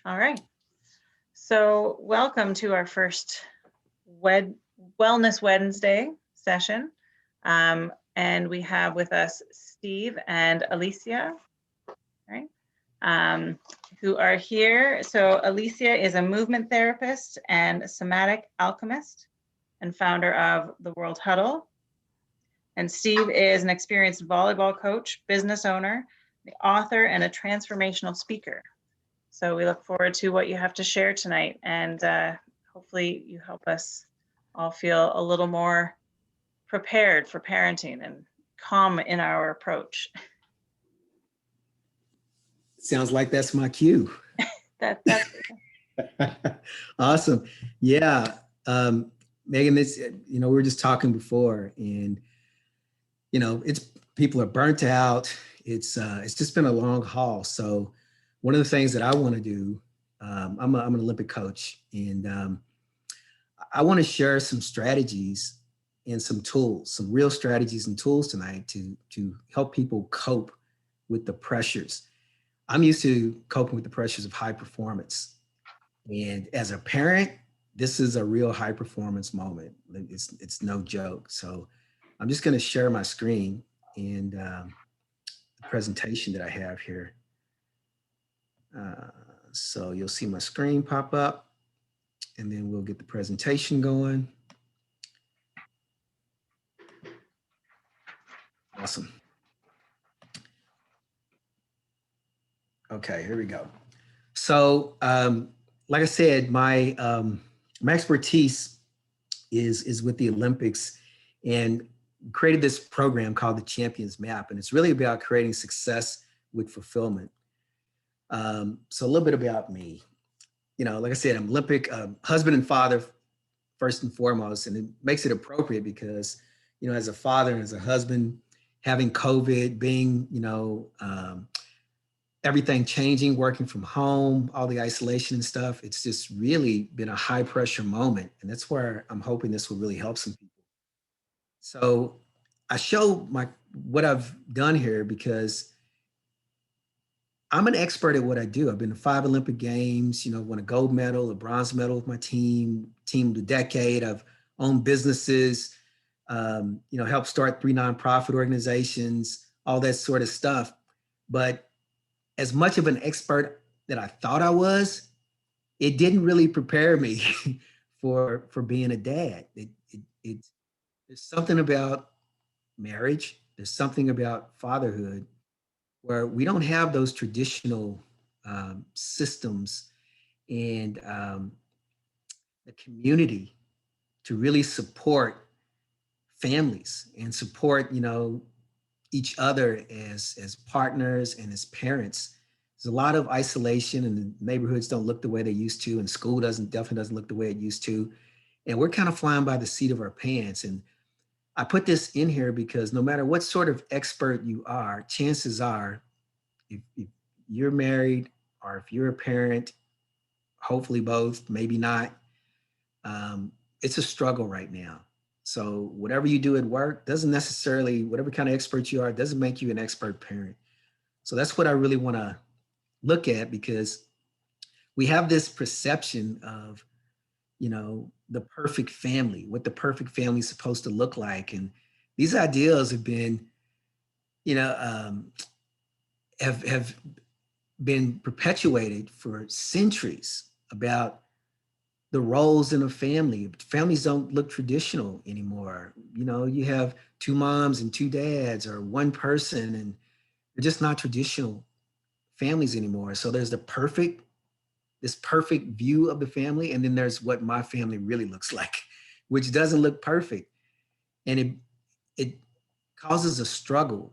All right. So welcome to our first Wellness Wednesday session. And we have with us Steve and Alicia, right? Who are here. So Alicia is a movement therapist and somatic alchemist and founder of the World Huddle. And Steve is an experienced volleyball coach, business owner, the author, and a transformational speaker. So we look forward to what you have to share tonight, and hopefully you help us all feel a little more prepared for parenting and calm in our approach. Sounds like that's my cue. That's Awesome. Yeah. Megan, we were just talking before, and, it's people are burnt out. It's just been a long haul. So one of the things that I want to do, I'm an Olympic coach, and I want to share some strategies and some tools, some real strategies and tools tonight to help people cope with the pressures. I'm used to coping with the pressures of high performance. And as a parent, this is a real high performance moment. It's no joke. So I'm just going to share my screen and the presentation that I have here. So you'll see my screen pop up, and then we'll get the presentation going. Awesome. Okay, here we go. So, like I said, my expertise is with the Olympics, and created this program called the Champions Map, and it's really about creating success with fulfillment. So a little bit about me. Like I said, I'm Olympic husband and father first and foremost, and it makes it appropriate because, as a father and as a husband, having COVID, being, everything changing, working from home, all the isolation and stuff, it's just really been a high pressure moment. And that's where I'm hoping this will really help some people. So I show what I've done here because I'm an expert at what I do. I've been to 5 Olympic Games, won a gold medal, a bronze medal with my team of the decade. I've owned businesses, helped start 3 nonprofit organizations, all that sort of stuff. But as much of an expert that I thought I was, it didn't really prepare me for being a dad. There's something about marriage. There's something about fatherhood where we don't have those traditional systems and the community to really support families and support, each other as partners and as parents. There's a lot of isolation, and the neighborhoods don't look the way they used to, and school definitely doesn't look the way it used to. And we're kind of flying by the seat of our pants. And I put this in here because no matter what sort of expert you are, chances are, if you're married or if you're a parent, hopefully both, maybe not, it's a struggle right now. So whatever you do at work doesn't necessarily, whatever kind of expert you are, doesn't make you an expert parent. So that's what I really want to look at, because we have this perception of, the perfect family, what the perfect family is supposed to look like. And these ideals have been, have been perpetuated for centuries about the roles in a family. Families don't look traditional anymore. You have 2 moms and 2 dads, or one person, and they're just not traditional families anymore. So there's this perfect view of the family, and then there's what my family really looks like, which doesn't look perfect. And it causes a struggle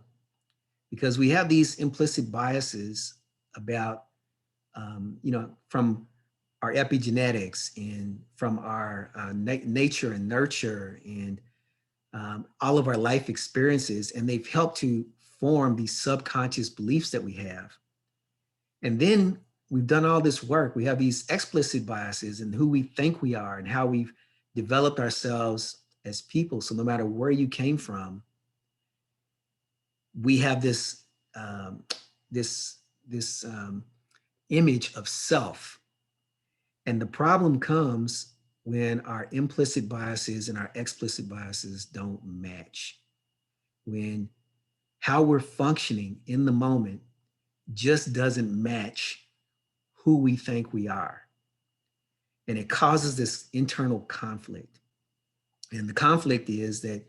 because we have these implicit biases about, from our epigenetics and from our nature and nurture and all of our life experiences. And they've helped to form these subconscious beliefs that we have. And then we've done all this work. We have these explicit biases and who we think we are and how we've developed ourselves as people. So no matter where you came from, we have this image of self. And the problem comes when our implicit biases and our explicit biases don't match. When how we're functioning in the moment just doesn't match who we think we are. And it causes this internal conflict. And the conflict is that,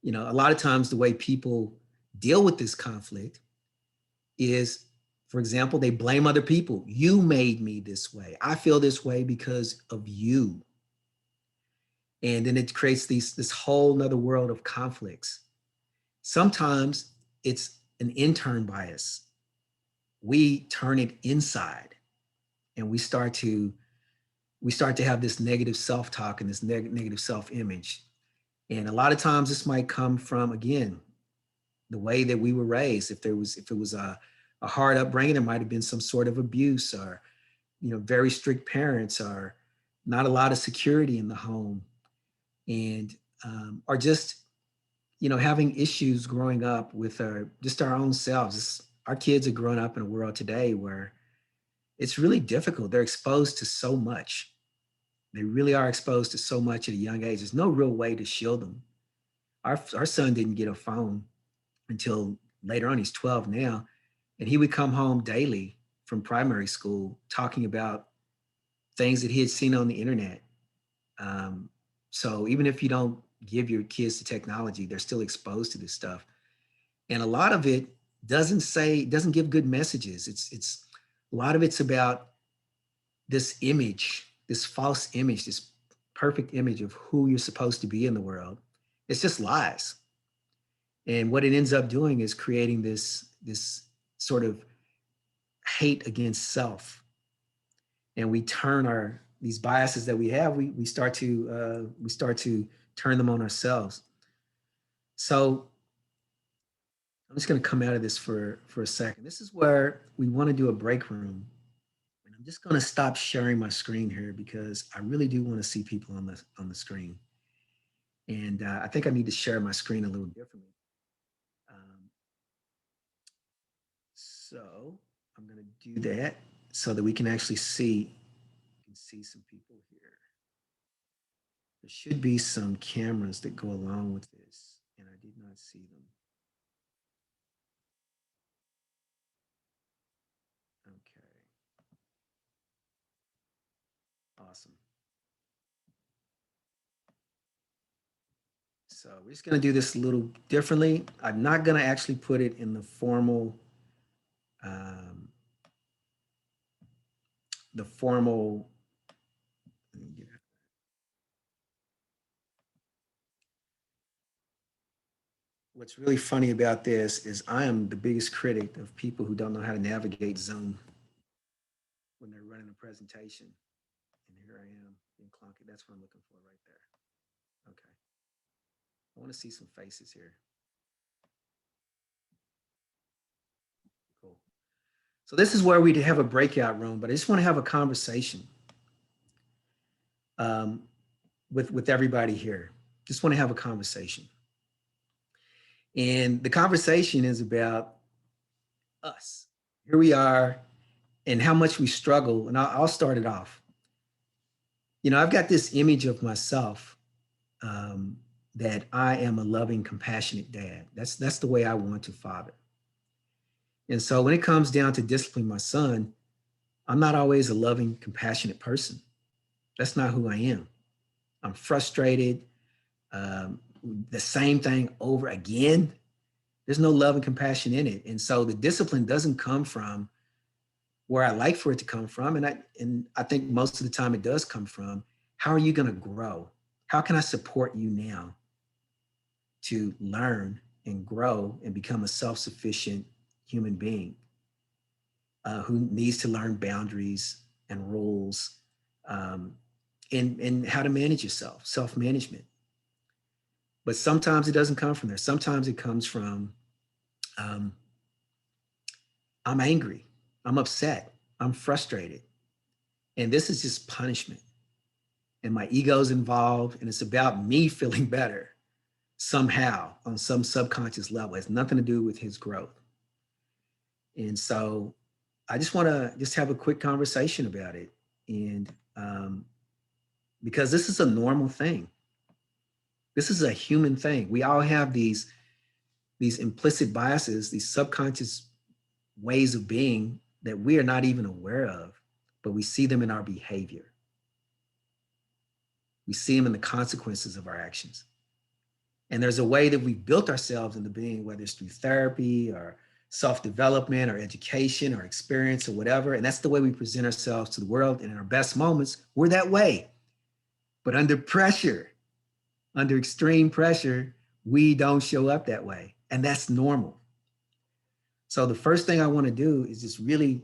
a lot of times the way people deal with this conflict is, for example, they blame other people. You made me this way. I feel this way because of you. And then it creates this whole nother world of conflicts. Sometimes it's an intern bias. We turn it inside and we start to have this negative self-talk and this negative self-image. And a lot of times this might come from, again, the way that we were raised. If it was a hard upbringing, there might have been some sort of abuse, or, very strict parents, or not a lot of security in the home, and or just, having issues growing up with our own selves. Our kids are growing up in a world today where it's really difficult. They're exposed to so much. They really are exposed to so much at a young age. There's no real way to shield them. Our son didn't get a phone until later on. He's 12 now. And he would come home daily from primary school talking about things that he had seen on the internet. So even if you don't give your kids the technology, they're still exposed to this stuff. And a lot of it doesn't give good messages. It's a lot of it's about this image, this false image, this perfect image of who you're supposed to be in the world. It's just lies. And what it ends up doing is creating this sort of hate against self. And we turn these biases that we have, we start to turn them on ourselves. So I'm just going to come out of this for a second. This is where we want to do a break room. And I'm just going to stop sharing my screen here because I really do want to see people on the screen. And I think I need to share my screen a little differently. So I'm going to do that so that we can actually see some people here. There should be some cameras that go along with this, and I did not see them. Okay. Awesome. So we're just going to do this a little differently. I'm not going to actually put it in the formal what's really funny about this is I am the biggest critic of people who don't know how to navigate Zoom when they're running a presentation. And here I am being clunky. That's what I'm looking for right there. Okay. I want to see some faces here. Cool. So this is where we have a breakout room, but I just want to have a conversation with everybody here. Just want to have a conversation. And the conversation is about us. Here we are and how much we struggle. And I'll start it off. I've got this image of myself that I am a loving, compassionate dad. That's the way I want to father. And so when it comes down to disciplining my son, I'm not always a loving, compassionate person. That's not who I am. I'm frustrated. The same thing over again. There's no love and compassion in it. And so the discipline doesn't come from where I like for it to come from. And I think most of the time it does come from, how are you going to grow? How can I support you now to learn and grow and become a self-sufficient human being who needs to learn boundaries and rules and how to manage yourself, self-management. But sometimes it doesn't come from there. Sometimes it comes from, I'm angry, I'm upset, I'm frustrated. And this is just punishment. And my ego's involved, and it's about me feeling better somehow on some subconscious level. It has nothing to do with his growth. And so I just want to just have a quick conversation about it. And because this is a normal thing. This is a human thing. We all have these implicit biases, these subconscious ways of being that we are not even aware of, but we see them in our behavior. We see them in the consequences of our actions. And there's a way that we've built ourselves into being, whether it's through therapy or self-development or education or experience or whatever. And that's the way we present ourselves to the world. And in our best moments, we're that way. But under pressure, under extreme pressure, we don't show up that way. And that's normal. So the first thing I want to do is just really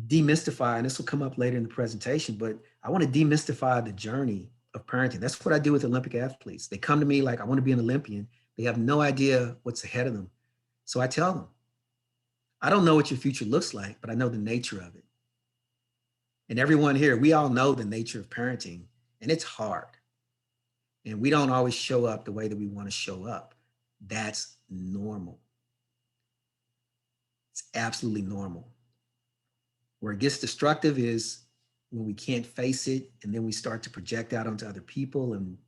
demystify, and this will come up later in the presentation, but I want to demystify the journey of parenting. That's what I do with Olympic athletes. They come to me like, I want to be an Olympian. They have no idea what's ahead of them. So I tell them, I don't know what your future looks like, but I know the nature of it. And everyone here, we all know the nature of parenting, and it's hard. And we don't always show up the way that we want to show up. That's normal. It's absolutely normal. Where it gets destructive is when we can't face it, and then we start to project out onto other people, and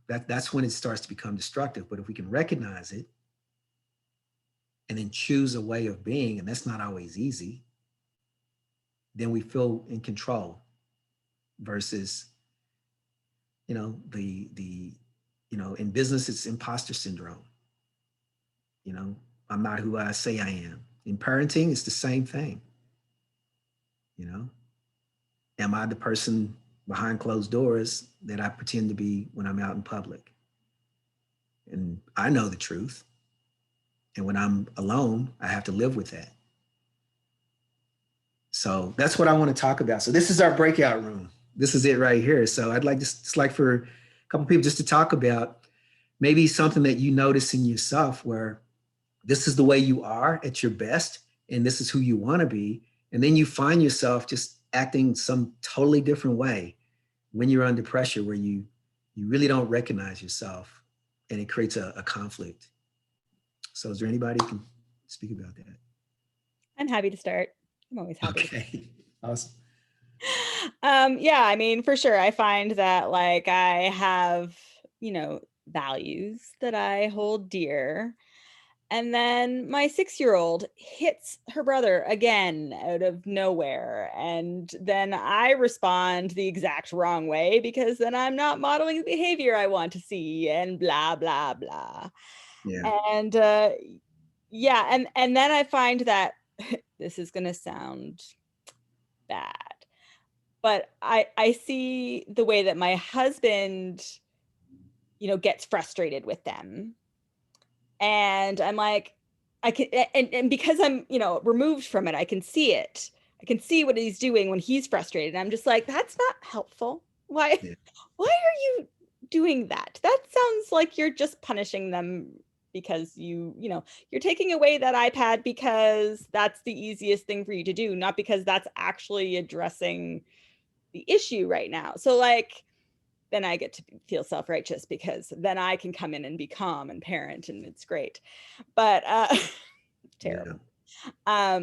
that's when it starts to become destructive. But if we can recognize it and then choose a way of being, and that's not always easy, then we feel in control versus, in business, it's imposter syndrome. I'm not who I say I am. In parenting, it's the same thing. Am I the person behind closed doors that I pretend to be when I'm out in public? And I know the truth. And when I'm alone, I have to live with that. So that's what I want to talk about. So this is our breakout room. This is it right here. So I'd like just like for a couple people just to talk about maybe something that you notice in yourself where this is the way you are at your best, and this is who you want to be. And then you find yourself just acting some totally different way when you're under pressure, where you really don't recognize yourself, and it creates a conflict. So is there anybody who can speak about that? I'm happy to start. I'm always happy. Okay, awesome. Yeah, I mean, for sure. I find that like I have, values that I hold dear. And then my 6-year-old hits her brother again out of nowhere. And then I respond the exact wrong way because then I'm not modeling the behavior I want to see, and blah, blah, blah. Yeah. And yeah, and then I find that this is going to sound bad, but I see the way that my husband, gets frustrated with them. And I'm like, I can, and because I'm, removed from it, I can see it. I can see what he's doing when he's frustrated. And I'm just like, that's not helpful. Why are you doing that? That sounds like you're just punishing them because you're taking away that iPad because that's the easiest thing for you to do, not because that's actually addressing the issue right now. So like, then I get to feel self-righteous because then I can come in and be calm and parent, and it's great. But terrible. Yeah.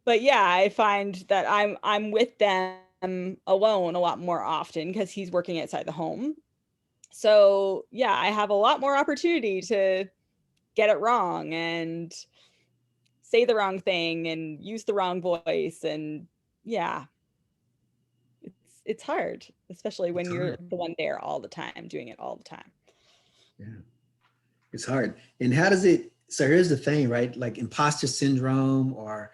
But yeah, I find that I'm with them alone a lot more often because he's working outside the home. So yeah, I have a lot more opportunity to get it wrong and say the wrong thing and use the wrong voice. And yeah, it's hard, especially when you're the one there all the time, doing it all the time. Yeah, it's hard. And how does it, so here's the thing, right? Like imposter syndrome, or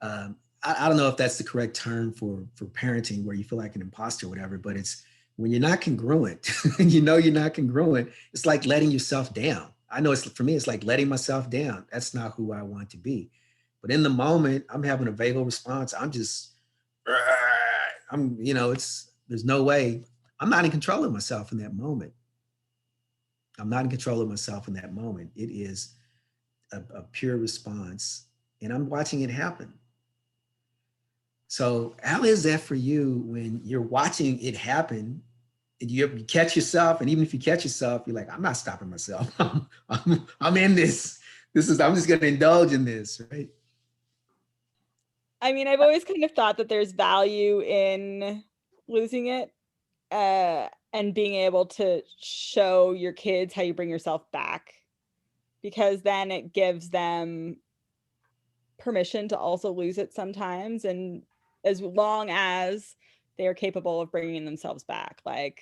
I don't know if that's the correct term for parenting, where you feel like an imposter or whatever, but it's when you're not congruent, and you're not congruent, it's like letting yourself down. I know for me, it's like letting myself down. That's not who I want to be. But in the moment, I'm having a vagal response. There's no way. I'm not in control of myself in that moment. I'm not in control of myself in that moment. It is a pure response, and I'm watching it happen. So how is that for you when you're watching it happen and you catch yourself? And even if you catch yourself, you're like, I'm not stopping myself. I'm in this. I'm just going to indulge in this, right? I mean, I've always kind of thought that there's value in losing it, and being able to show your kids how you bring yourself back, because then it gives them permission to also lose it sometimes, and as long as they are capable of bringing themselves back. Like,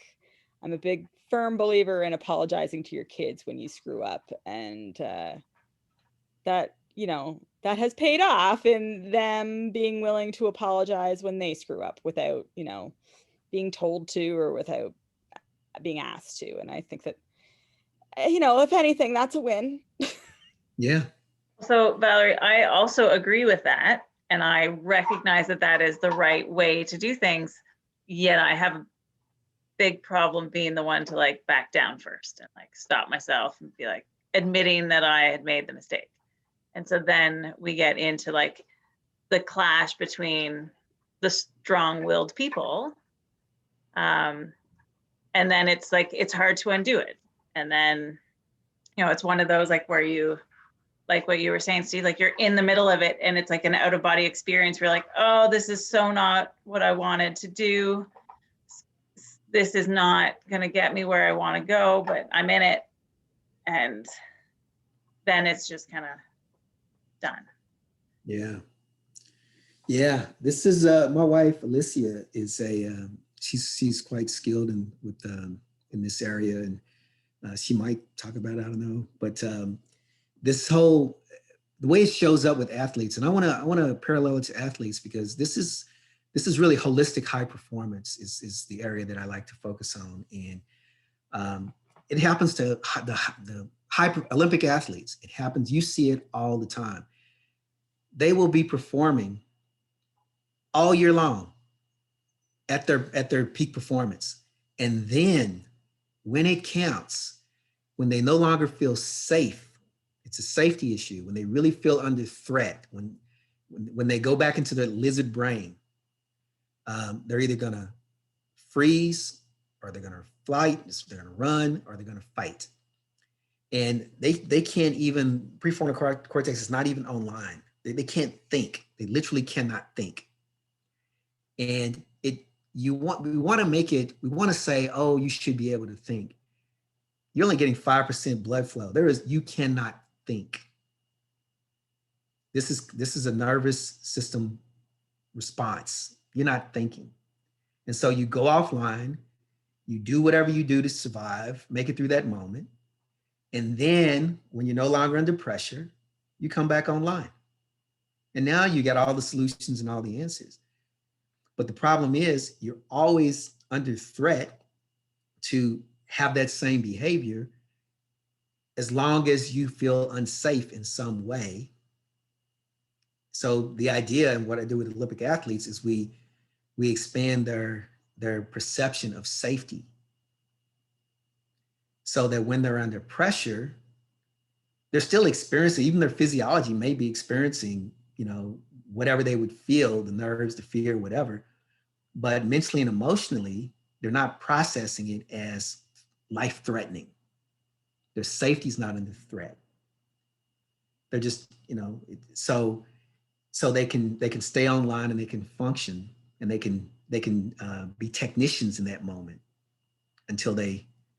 I'm a big firm believer in apologizing to your kids when you screw up, and that, you know, that has paid off in them being willing to apologize when they screw up without, you know, being told to or without being asked to. And I think that, you know, if anything, that's a win. Yeah. So Valerie, I also agree with that. And I recognize that that is the right way to do things. Yet I have a big problem being the one to like back down first and like stop myself and be like admitting that I had made the mistake. And so then we get into like the clash between the strong-willed people. And then it's like, it's hard to undo it. And then, you know, it's one of those like where you, like what you were saying, Steve, like you're in the middle of it and it's like an out of body experience. Where you're like, oh, this is so not what I wanted to do. This is not going to get me where I want to go, but I'm in it. And then it's just kind of done. Yeah. Yeah. This is my wife, Alicia, is a she's quite skilled in this area, and she might talk about it, I don't know. But this whole the way it shows up with athletes, and I want to parallel it to athletes, because this is really holistic high performance is the area that I like to focus on. And it happens to the high Olympic athletes. It happens, you see it all the time. They will be performing all year long at their peak performance. And then when it counts, when they no longer feel safe, it's a safety issue, when they really feel under threat, when they go back into their lizard brain, they're either gonna freeze, or they're gonna flight, they're gonna run, or they're gonna fight. And they can't even, prefrontal cortex is not even online. They can't think. They literally cannot think. And we want to say, oh, you should be able to think. You're only getting 5% blood flow. You cannot think. This is a nervous system response. You're not thinking. And so you go offline, you do whatever you do to survive, make it through that moment. And then when you're no longer under pressure, you come back online. And now you got all the solutions and all the answers. But the problem is you're always under threat to have that same behavior as long as you feel unsafe in some way. So the idea, and what I do with Olympic athletes, is we expand their perception of safety, so that when they're under pressure, they're still experiencing, even their physiology may be experiencing, you know, whatever they would feel, the nerves, the fear, whatever. But mentally and emotionally, they're not processing it as life-threatening. Their safety is not under threat. They're just, you know, so they can stay online and they can function, and they can be technicians in that moment until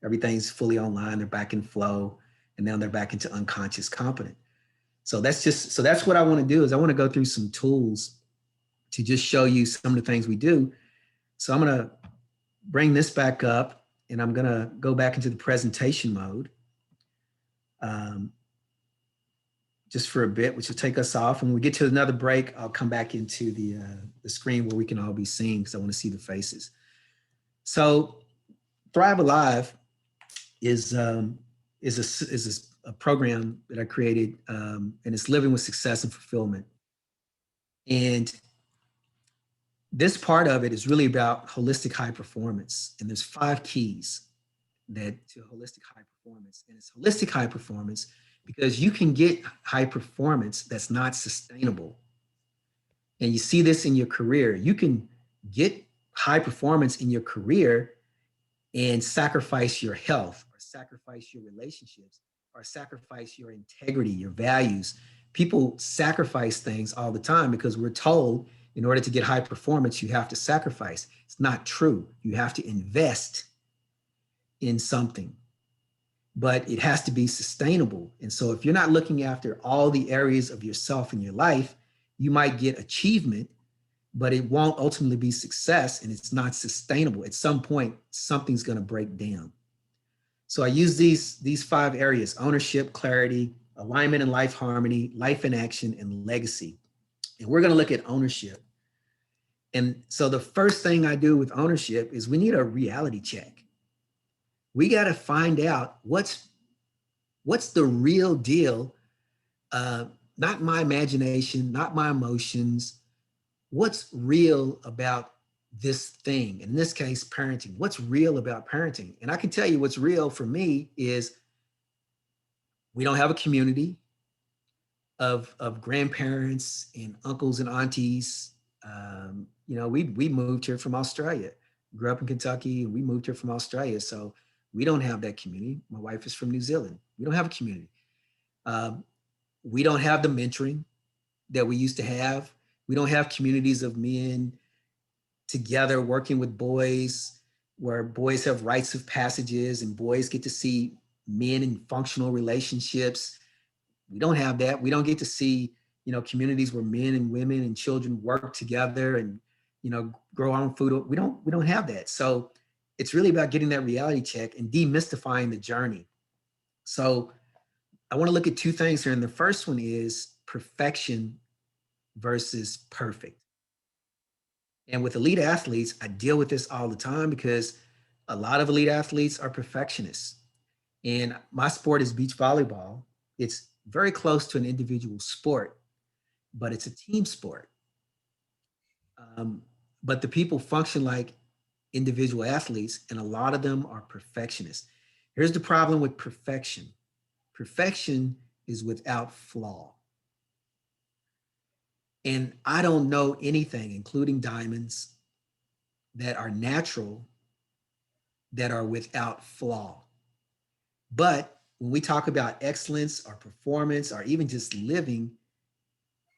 everything's fully online, they're back in flow, and now they're back into unconscious competent. So that's what I want to do, is I want to go through some tools to just show you some of the things we do. So I'm going to bring this back up, and I'm going to go back into the presentation mode just for a bit, which will take us off. And when we get to another break, I'll come back into the screen where we can all be seen, because I want to see the faces. So Thrive Alive is a program that I created, and it's living with success and fulfillment. And this part of it is really about holistic high performance. And there's 5 keys to holistic high performance. And it's holistic high performance because you can get high performance that's not sustainable. And you see this in your career. You can get high performance in your career and sacrifice your health, or sacrifice your relationships, or sacrifice your integrity, your values, people sacrifice things all the time because we're told in order to get high performance, you have to sacrifice. It's not true. You have to invest in something, but it has to be sustainable. And so if you're not looking after all the areas of yourself in your life, you might get achievement, but it won't ultimately be success, and it's not sustainable. At some point, something's going to break down. So I use these 5 areas: ownership, clarity, alignment and life harmony, life in action, and legacy. And we're going to look at ownership. And so the first thing I do with ownership is we need a reality check. We got to find out what's the real deal, not my imagination, not my emotions. What's real about this thing? In this case, parenting. What's real about parenting? And I can tell you what's real for me is we don't have a community of grandparents and uncles and aunties. We moved here from Australia, grew up in Kentucky, and we moved here from Australia. So we don't have that community. My wife is from New Zealand. We don't have a community. We don't have the mentoring that we used to have. We don't have communities of men together working with boys, where boys have rites of passages and boys get to see men in functional relationships. We don't have that. We don't get to see, communities where men and women and children work together and, grow our own food. We don't have that. So it's really about getting that reality check and demystifying the journey. So I want to look at 2 things here. And the first one is perfection versus perfect. And with elite athletes, I deal with this all the time because a lot of elite athletes are perfectionists. And my sport is beach volleyball. It's very close to an individual sport, but it's a team sport. But the people function like individual athletes, and a lot of them are perfectionists. Here's the problem with perfection. Perfection is without flaw. And I don't know anything, including diamonds, that are natural, that are without flaw. But when we talk about excellence or performance or even just living,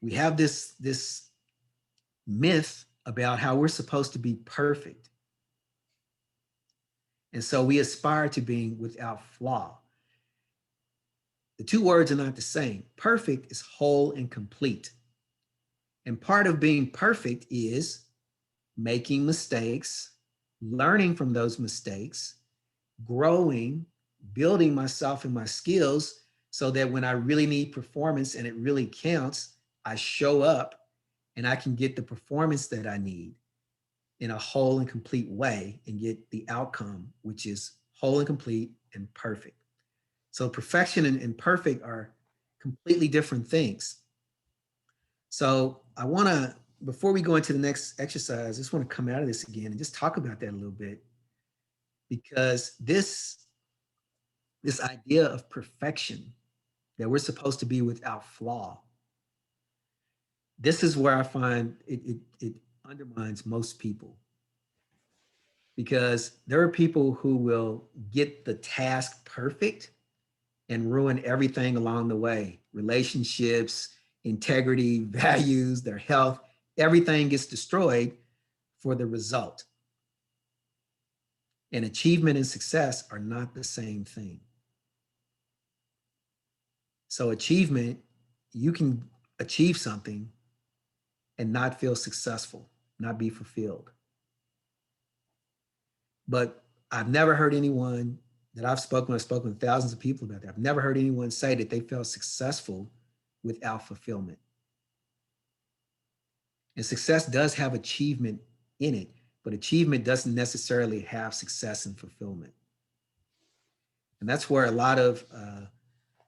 we have this myth about how we're supposed to be perfect. And so we aspire to being without flaw. The 2 words are not the same. Perfect is whole and complete. And part of being perfect is making mistakes, learning from those mistakes, growing, building myself and my skills so that when I really need performance and it really counts, I show up and I can get the performance that I need in a whole and complete way and get the outcome, which is whole and complete and perfect. So perfection and perfect are completely different things. So I want to, before we go into the next exercise, I just want to come out of this again and just talk about that a little bit, because this idea of perfection, that we're supposed to be without flaw, this is where I find it undermines most people, because there are people who will get the task perfect and ruin everything along the way. Relationships, integrity, values, their health, everything gets destroyed for the result. And achievement and success are not the same thing. So achievement, you can achieve something and not feel successful, not be fulfilled. But I've never heard anyone that I've spoken with thousands of people about that. I've never heard anyone say that they felt successful without fulfillment. And success does have achievement in it, but achievement doesn't necessarily have success and fulfillment. And that's where a lot of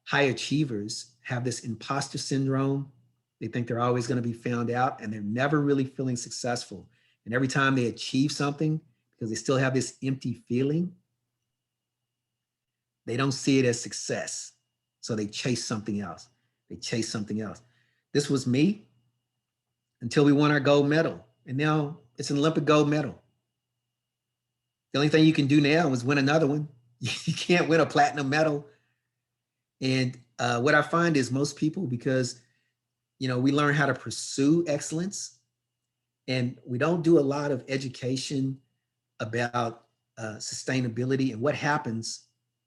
high achievers have this imposter syndrome. They think they're always going to be found out, and they're never really feeling successful. And every time they achieve something, because they still have this empty feeling, they don't see it as success. So they chase something else. They chase something else. This was me until we won our gold medal. And now it's an Olympic gold medal. The only thing you can do now is win another one. You can't win a platinum medal. And what I find is most people, because we learn how to pursue excellence, and we don't do a lot of education about sustainability and what happens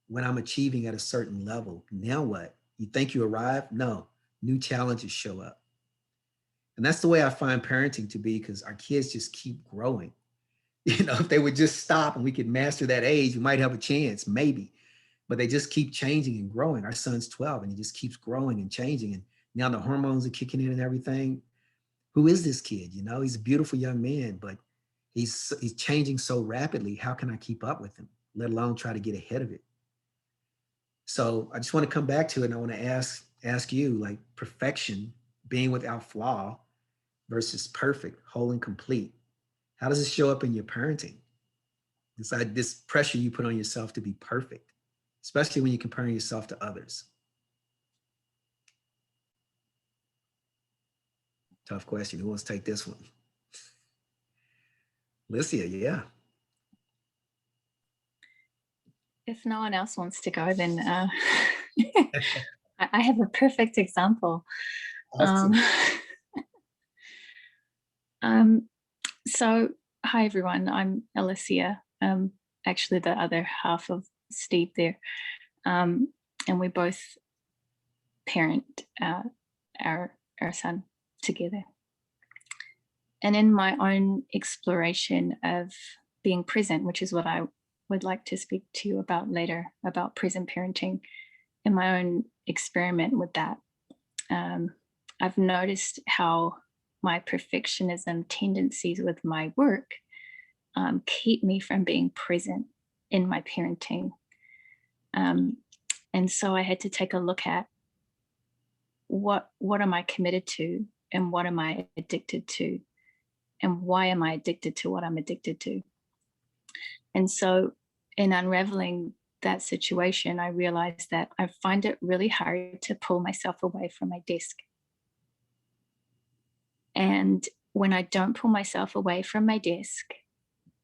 when I'm achieving at a certain level. Now what? You think you arrive? No, new challenges show up. And that's the way I find parenting to be, because our kids just keep growing. If they would just stop and we could master that age, we might have a chance, maybe. But they just keep changing and growing. Our son's 12 and he just keeps growing and changing. And now the hormones are kicking in and everything. Who is this kid? He's a beautiful young man, but he's changing so rapidly. How can I keep up with him, let alone try to get ahead of it? So I just want to come back to it, and I want to ask you, like, perfection, being without flaw, versus perfect, whole and complete. How does it show up in your parenting? This pressure you put on yourself to be perfect, especially when you're comparing yourself to others. Tough question. Who wants to take this one? Licia, yeah. If no one else wants to go, then I have a perfect example. Awesome. So, hi everyone, I'm Alicia, actually the other half of Steve there, and we both parent our son together. And in my own exploration of being present, which is what I would like to speak to you about later, about present parenting, in my own experiment with that, I've noticed how my perfectionism tendencies with my work keep me from being present in my parenting. And so I had to take a look at what am I committed to, and what am I addicted to, and why am I addicted to what I'm addicted to. And so in unraveling that situation, I realized that I find it really hard to pull myself away from my desk. And when I don't pull myself away from my desk,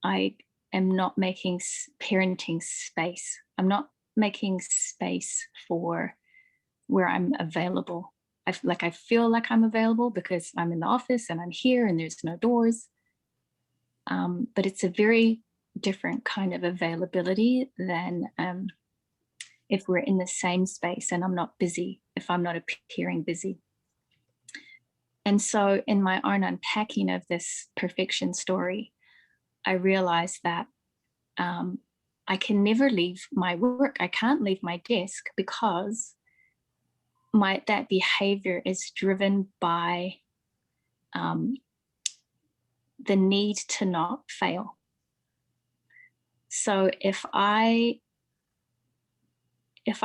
I am not making parenting space. I'm not making space for where I'm available. I feel like I'm available because I'm in the office and I'm here and there's no doors. But it's a very different kind of availability than if we're in the same space and I'm not busy, if I'm not appearing busy. And so in my own unpacking of this perfection story, I realized that I can never leave my work. I can't leave my desk because that behavior is driven by the need to not fail. So if I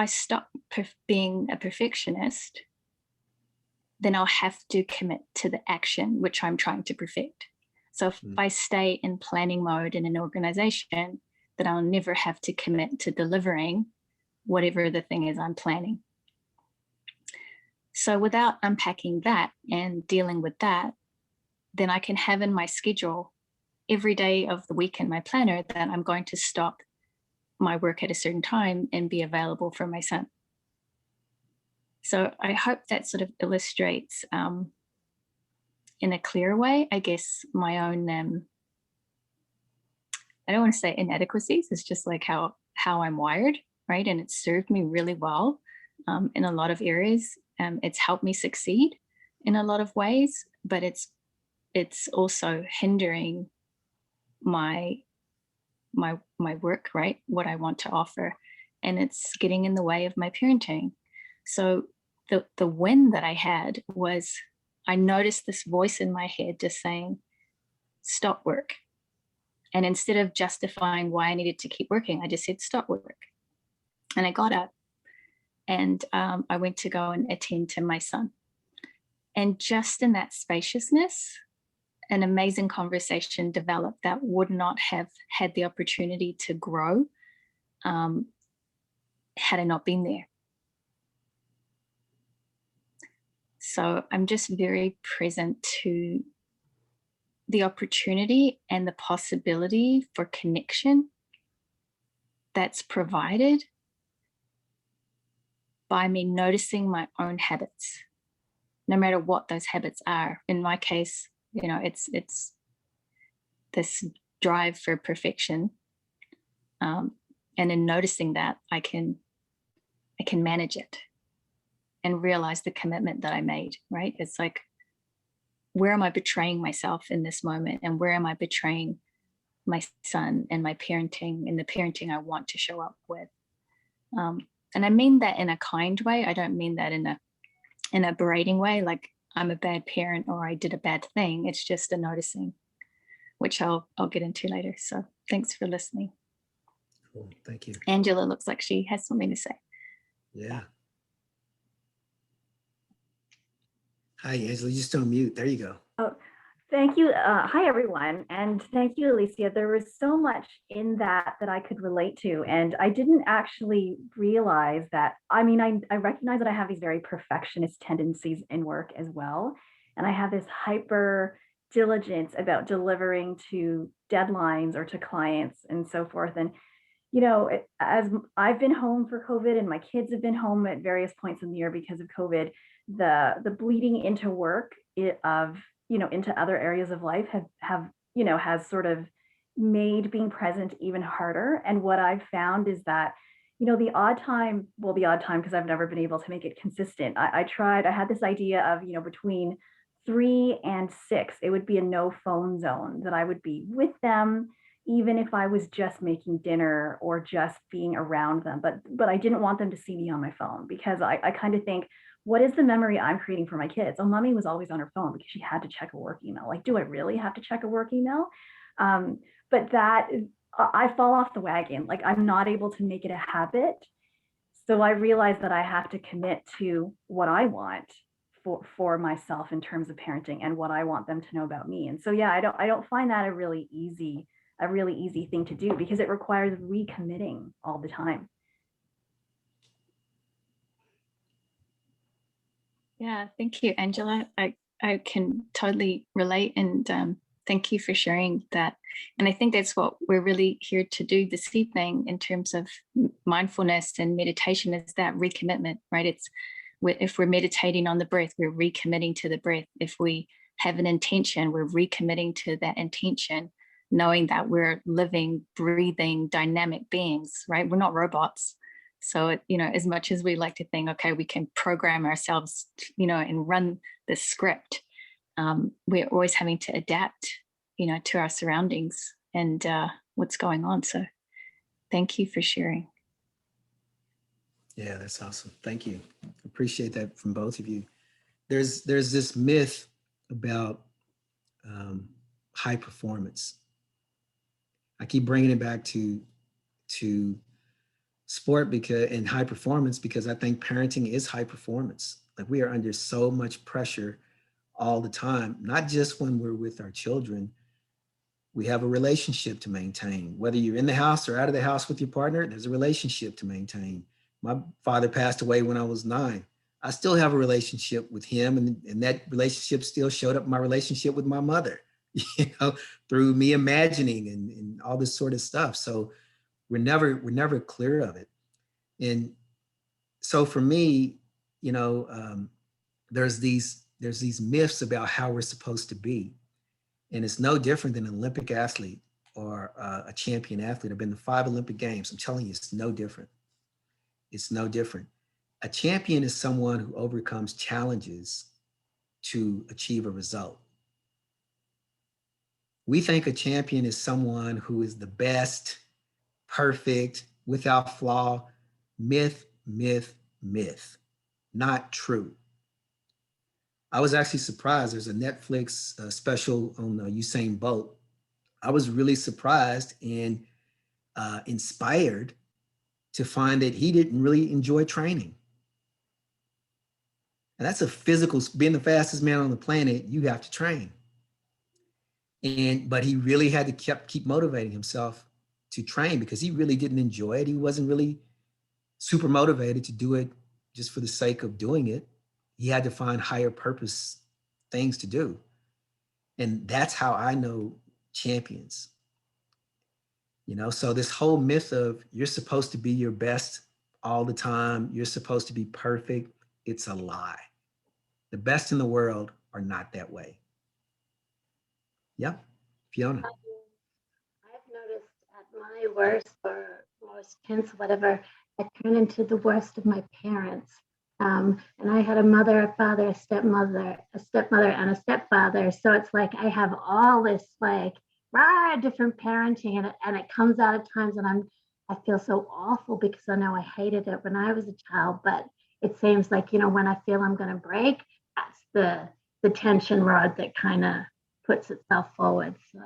stop being a perfectionist, then I'll have to commit to the action which I'm trying to perfect. So if I stay in planning mode in an organization, then I'll never have to commit to delivering whatever the thing is I'm planning. So without unpacking that and dealing with that, then I can have in my schedule every day of the week in my planner that I'm going to stop my work at a certain time and be available for my son. So I hope that sort of illustrates in a clear way, I guess, my own, I don't want to say inadequacies, it's just like how I'm wired, right? And it's served me really well in a lot of areas. It's helped me succeed in a lot of ways, but it's also hindering my work, right? What I want to offer. And it's getting in the way of my parenting. So the win that I had was I noticed this voice in my head just saying, stop work. And instead of justifying why I needed to keep working, I just said, stop work. And I got up and I went to go and attend to my son. And just in that spaciousness, an amazing conversation developed that would not have had the opportunity to grow had I not been there. So I'm just very present to the opportunity and the possibility for connection that's provided by me noticing my own habits. no matter what those habits are. In my case, you know, it's this drive for perfection. And in noticing that, I can manage it and realize the commitment that I made, right? It's like, where am I betraying myself in this moment? And where am I betraying my son and my parenting and the parenting I want to show up with? And I mean that in a kind way. I don't mean that in a berating way, like I'm a bad parent or I did a bad thing. It's just a noticing, which I'll get into later. So thanks for listening. Cool. Thank you. Angela looks like she has something to say. Yeah. Hi, Angela. You just on mute. There you go. Oh, thank you. Hi, everyone. And thank you, Alicia. There was so much in that I could relate to. And I didn't actually realize that. I mean, I recognize that I have these very perfectionist tendencies in work as well. And I have this hyper diligence about delivering to deadlines or to clients and so forth. And you know, as I've been home for COVID and my kids have been home at various points in the year because of COVID, the bleeding into work of, you know, into other areas of life have, you know, has sort of made being present even harder. And what I've found is that, you know, the odd time, because I've never been able to make it consistent. I had this idea of, you know, between 3 and 6, it would be a no phone zone, that I would be with them, even if I was just making dinner or just being around them. But I didn't want them to see me on my phone, because I kind of think, what is the memory I'm creating for my kids? Oh, mommy was always on her phone because she had to check a work email. Like, do I really have to check a work email? But that, I fall off the wagon. Like, I'm not able to make it a habit. So I realize that I have to commit to what I want for myself in terms of parenting and what I want them to know about me. And so, yeah, I don't find that a really easy thing to do, because it requires recommitting all the time. Yeah, thank you, Angela. I can totally relate, and thank you for sharing that. And I think that's what we're really here to do this evening in terms of mindfulness and meditation, is that recommitment, right? If we're meditating on the breath, we're recommitting to the breath. If we have an intention, we're recommitting to that intention, knowing that we're living, breathing, dynamic beings, right? We're not robots. So, you know, as much as we like to think, okay, we can program ourselves, you know, and run the script, we're always having to adapt, you know, to our surroundings and what's going on. So thank you for sharing. Yeah, that's awesome. Thank you. Appreciate that from both of you. There's this myth about high performance. I keep bringing it back to sport and high performance, because I think parenting is high performance. Like, we are under so much pressure all the time, not just when we're with our children. We have a relationship to maintain. Whether you're in the house or out of the house with your partner, there's a relationship to maintain. My father passed away when I was 9. I still have a relationship with him, and that relationship still showed up in my relationship with my mother, you know, through me imagining and all this sort of stuff. So we're never clear of it. And so for me, you know, there's these myths about how we're supposed to be. And it's no different than an Olympic athlete or a champion athlete. I've been to 5 Olympic Games. I'm telling you, it's no different. It's no different. A champion is someone who overcomes challenges to achieve a result. We think a champion is someone who is the best, perfect, without flaw. Myth, myth, myth. Not true. I was actually surprised. There's a Netflix special on Usain Bolt. I was really surprised and inspired to find that he didn't really enjoy training. And that's a physical, being the fastest man on the planet, you have to train. But he really had to keep motivating himself to train, because he really didn't enjoy it. He wasn't really super motivated to do it just for the sake of doing it. He had to find higher purpose things to do. And that's how I know champions. You know, so this whole myth of you're supposed to be your best all the time, you're supposed to be perfect, it's a lie. The best in the world are not that way. Yeah, Fiona. I've noticed at my worst or most tense, whatever, I turn into the worst of my parents. And I had a mother, a father, a stepmother, and a stepfather. So it's like I have all this like different parenting, and it comes out at times, and I feel so awful because I know I hated it when I was a child. But it seems like, you know, when I feel I'm going to break, that's the tension rod that kind of puts itself forward. So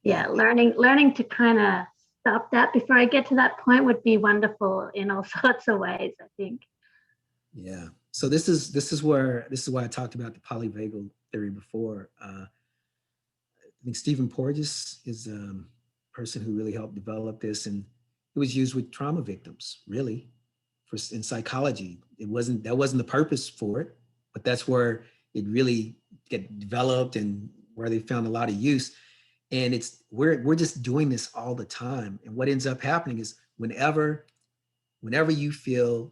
yeah, learning to kind of stop that before I get to that point would be wonderful in all sorts of ways, I think. Yeah. So this is why I talked about the polyvagal theory before. I think Stephen Porges is a person who really helped develop this, and it was used with trauma victims, really, in psychology. That wasn't the purpose for it, but that's where it really get developed and where they found a lot of use. And we're just doing this all the time. And what ends up happening is whenever you feel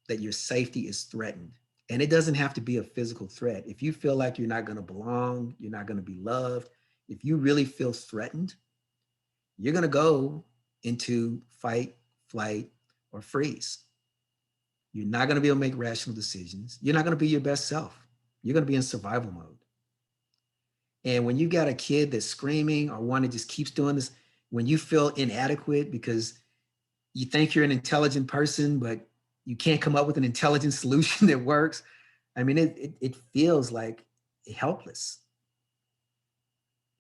that your safety is threatened, and it doesn't have to be a physical threat. If you feel like you're not going to belong, you're not going to be loved, if you really feel threatened, you're going to go into fight, flight, or freeze. You're not going to be able to make rational decisions. You're not going to be your best self. You're going to be in survival mode. And when you got a kid that's screaming or one that just keeps doing this, when you feel inadequate because you think you're an intelligent person, but you can't come up with an intelligent solution that works, I mean, it feels like helpless.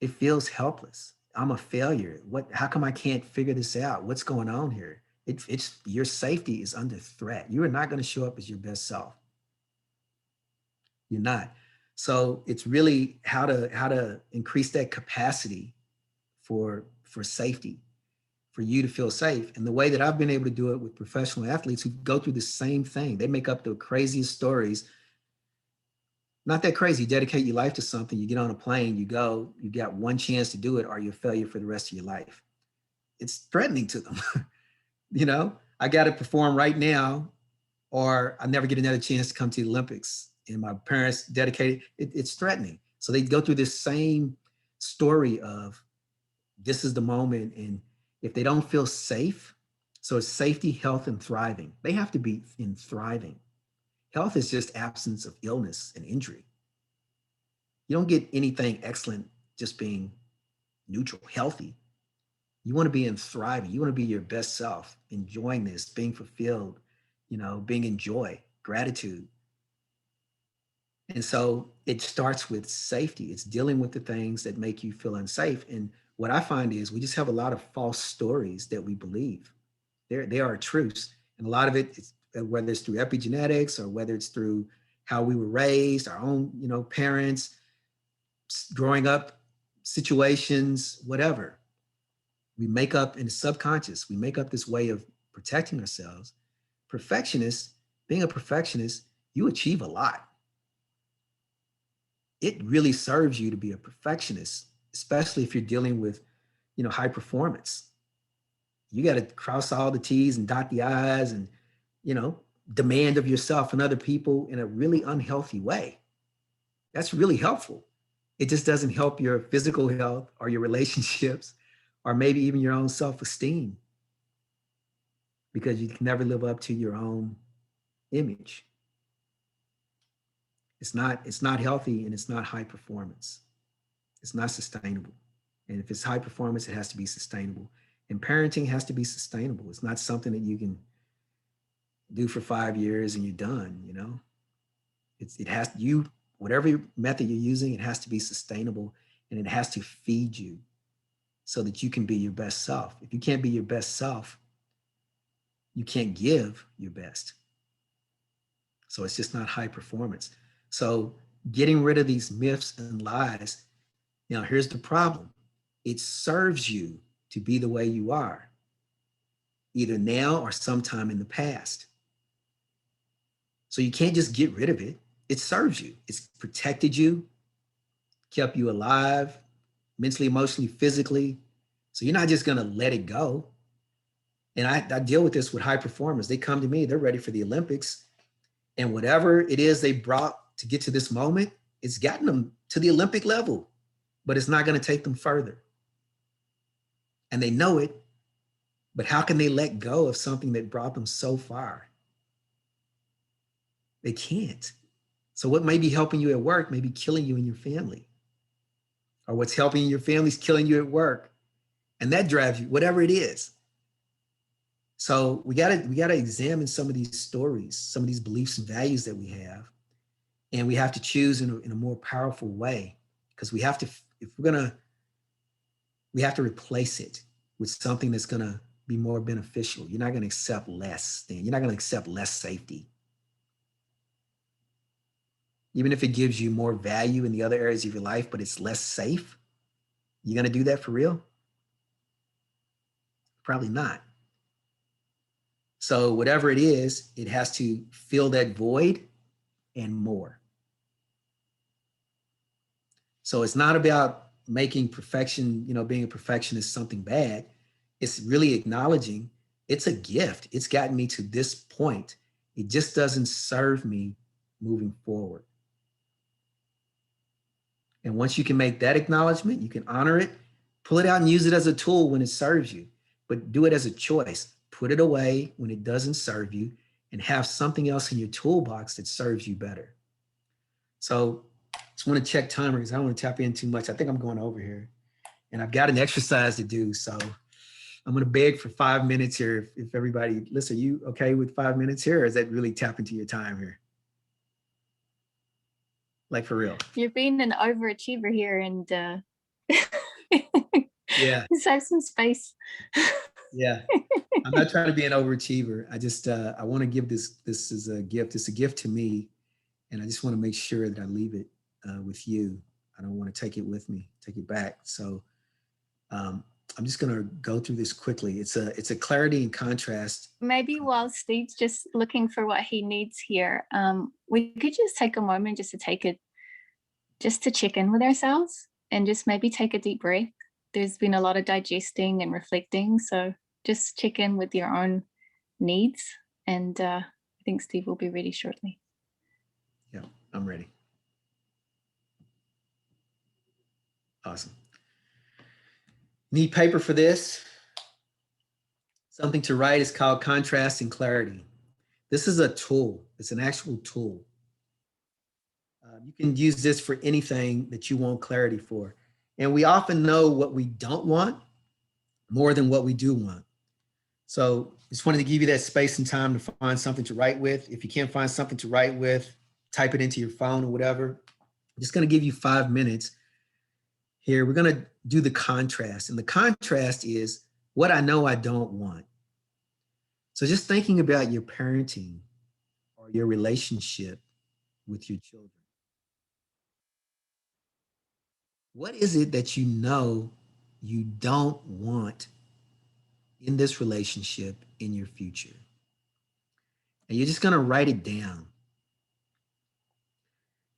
It feels helpless. I'm a failure. How come I can't figure this out? What's going on here? It's your safety is under threat. You are not going to show up as your best self. You're not. So it's really how to increase that capacity for safety, for you to feel safe. And the way that I've been able to do it with professional athletes who go through the same thing, they make up the craziest stories. Not that crazy. You dedicate your life to something, you get on a plane, you go, you got one chance to do it, or you're a failure for the rest of your life. It's threatening to them. You know, I got to perform right now, or I never get another chance to come to the Olympics. And my parents dedicated, it's threatening. So they go through this same story of this is the moment. And if they don't feel safe, so it's safety, health, and thriving. They have to be in thriving. Health is just absence of illness and injury. You don't get anything excellent just being neutral, healthy. You want to be in thriving. You want to be your best self, enjoying this, being fulfilled, you know, being in joy, gratitude. And so it starts with safety. It's dealing with the things that make you feel unsafe. And what I find is we just have a lot of false stories that we believe. They are truths. And a lot of it is, whether it's through epigenetics or whether it's through how we were raised, our own, you know, parents, growing up situations, whatever. We make up in the subconscious, we make up this way of protecting ourselves. Being a perfectionist, you achieve a lot. It really serves you to be a perfectionist, especially if you're dealing with, you know, high performance. You got to cross all the T's and dot the I's and, you know, demand of yourself and other people in a really unhealthy way. That's really helpful. It just doesn't help your physical health or your relationships or maybe even your own self-esteem, because you can never live up to your own image. It's not healthy, and it's not high performance. It's not sustainable. And if it's high performance, it has to be sustainable. And parenting has to be sustainable. It's not something that you can do for 5 years and you're done, you know? Whatever method you're using, it has to be sustainable, and it has to feed you so that you can be your best self. If you can't be your best self, you can't give your best. So it's just not high performance. So getting rid of these myths and lies. Now, here's the problem. It serves you to be the way you are, either now or sometime in the past. So you can't just get rid of it. It serves you. It's protected you, kept you alive, mentally, emotionally, physically. So you're not just going to let it go. And I deal with this with high performers. They come to me, they're ready for the Olympics. And whatever it is they brought to get to this moment, it's gotten them to the Olympic level, but it's not going to take them further. And they know it, but how can they let go of something that brought them so far? They can't. So what may be helping you at work may be killing you and your family. Or what's helping your family is killing you at work. And that drives you, whatever it is. So we gotta examine some of these stories, some of these beliefs and values that we have. And we have to choose in a more powerful way, because we have to replace it with something that's gonna be more beneficial. You're not gonna accept less than, you're not gonna accept less safety. Even if it gives you more value in the other areas of your life, but it's less safe, you're gonna do that for real? Probably not. So whatever it is, it has to fill that void and more. So it's not about making perfection, being a perfectionist something bad. It's really acknowledging it's a gift. It's gotten me to this point. It just doesn't serve me moving forward. And once you can make that acknowledgement, you can honor it, pull it out and use it as a tool when it serves you, but do it as a choice. Put it away when it doesn't serve you and have something else in your toolbox that serves you better. So just want to check timer because I don't want to tap in too much. I think I'm going over here and I've got an exercise to do. So I'm going to beg for 5 minutes here. If everybody, listen, are you okay with 5 minutes here, or is that really tapping to your time here? Like for real. You've been an overachiever here, and yeah, save some space. Yeah, I'm not trying to be an overachiever. I just I want to give this as a gift. It's a gift to me, and I just want to make sure that I leave it with you. I don't want to take it with me, take it back. So I'm just going to go through this quickly. It's a clarity and contrast. Maybe while Steve's just looking for what he needs here, we could just take a moment just to check in with ourselves and just maybe take a deep breath. There's been a lot of digesting and reflecting, so just check in with your own needs, and I think Steve will be ready shortly. Yeah, I'm ready. Awesome. Need paper for this? Something to write is called contrast and clarity. This is a tool. It's an actual tool. You can use this for anything that you want clarity for. And we often know what we don't want more than what we do want. So just wanted to give you that space and time to find something to write with. If you can't find something to write with, type it into your phone or whatever. I'm just going to give you 5 minutes here. We're going to do the contrast. And the contrast is what I know I don't want. So just thinking about your parenting or your relationship with your children. What is it that you know you don't want in this relationship in your future? And you're just going to write it down.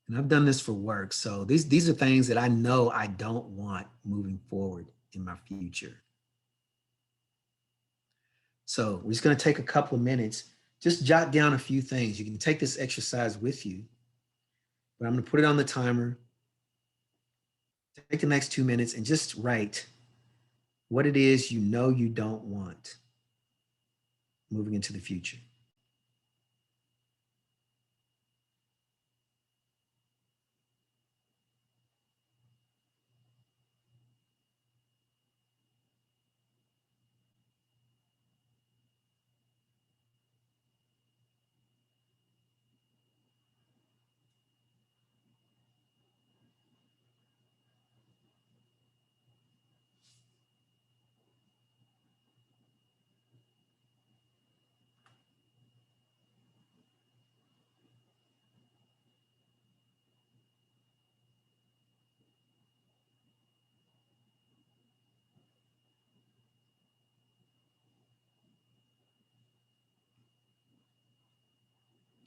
And I've done this for work. So these are things that I know I don't want moving forward in my future. So we're just going to take a couple of minutes, just jot down a few things. You can take this exercise with you, but I'm going to put it on the timer. Take the next 2 minutes and just write what it is you know you don't want moving into the future.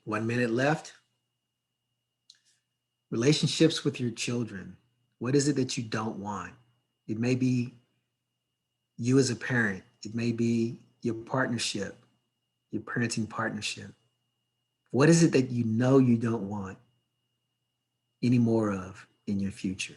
One minute left. Relationships with your children. What is it that you don't want? It may be you as a parent. It may be your partnership, your parenting partnership. What is it that you know you don't want? any more of in your future?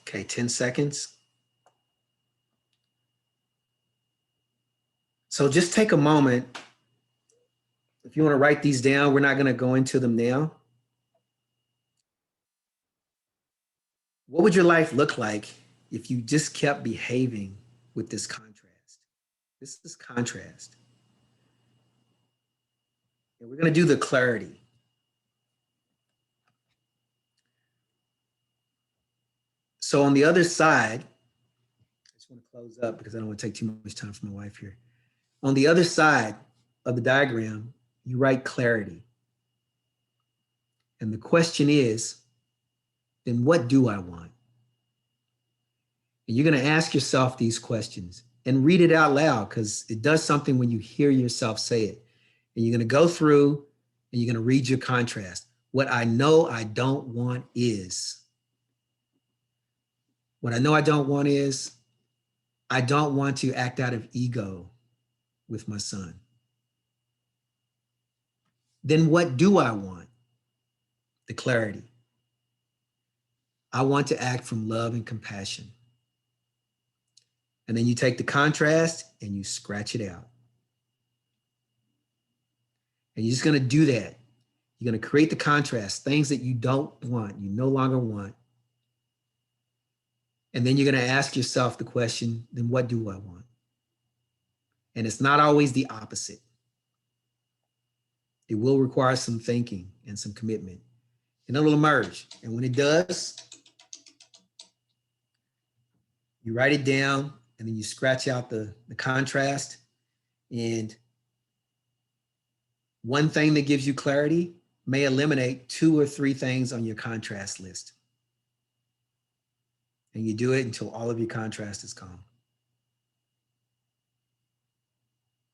Okay, 10 seconds. So just take a moment. If you want to write these down, we're not going to go into them now. What would your life look like if you just kept behaving with this contrast? This is contrast. And we're going to do the clarity. So on the other side, I just want to close up because I don't want to take too much time from my wife here. On the other side of the diagram, you write clarity. And the question is, then what do I want? And you're going to ask yourself these questions and read it out loud because it does something when you hear yourself say it. And you're going to go through and you're going to read your contrast. What I know I don't want is. What I know I don't want is, I don't want to act out of ego with my son. Then what do I want? The clarity. I want to act from love and compassion. And then you take the contrast and you scratch it out. And you're just going to do that. You're going to create the contrast, things that you don't want, you no longer want. And then you're going to ask yourself the question, then what do I want? And it's not always the opposite. It will require some thinking and some commitment. And it'll emerge. And when it does, you write it down and then you scratch out the contrast. And one thing that gives you clarity may eliminate 2 or 3 things on your contrast list. And you do it until all of your contrast is gone.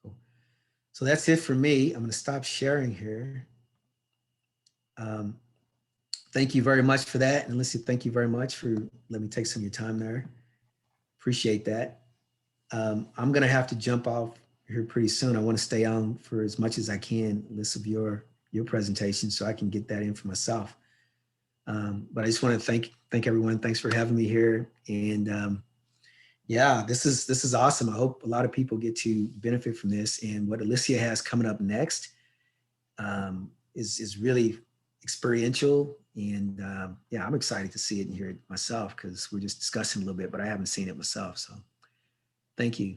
Cool. So that's it for me. I'm going to stop sharing here. Thank you very much for that. And Alicia, thank you very much for letting me take some of your time there. Appreciate that. I'm going to have to jump off here pretty soon. I want to stay on for as much as I can, list of your presentation so I can get that in for myself. But I just want to thank everyone. Thanks for having me here. And yeah, this is awesome. I hope a lot of people get to benefit from this. And what Alicia has coming up next is really experiential. And yeah, I'm excited to see it and hear it myself because we're just discussing a little bit, but I haven't seen it myself. So thank you.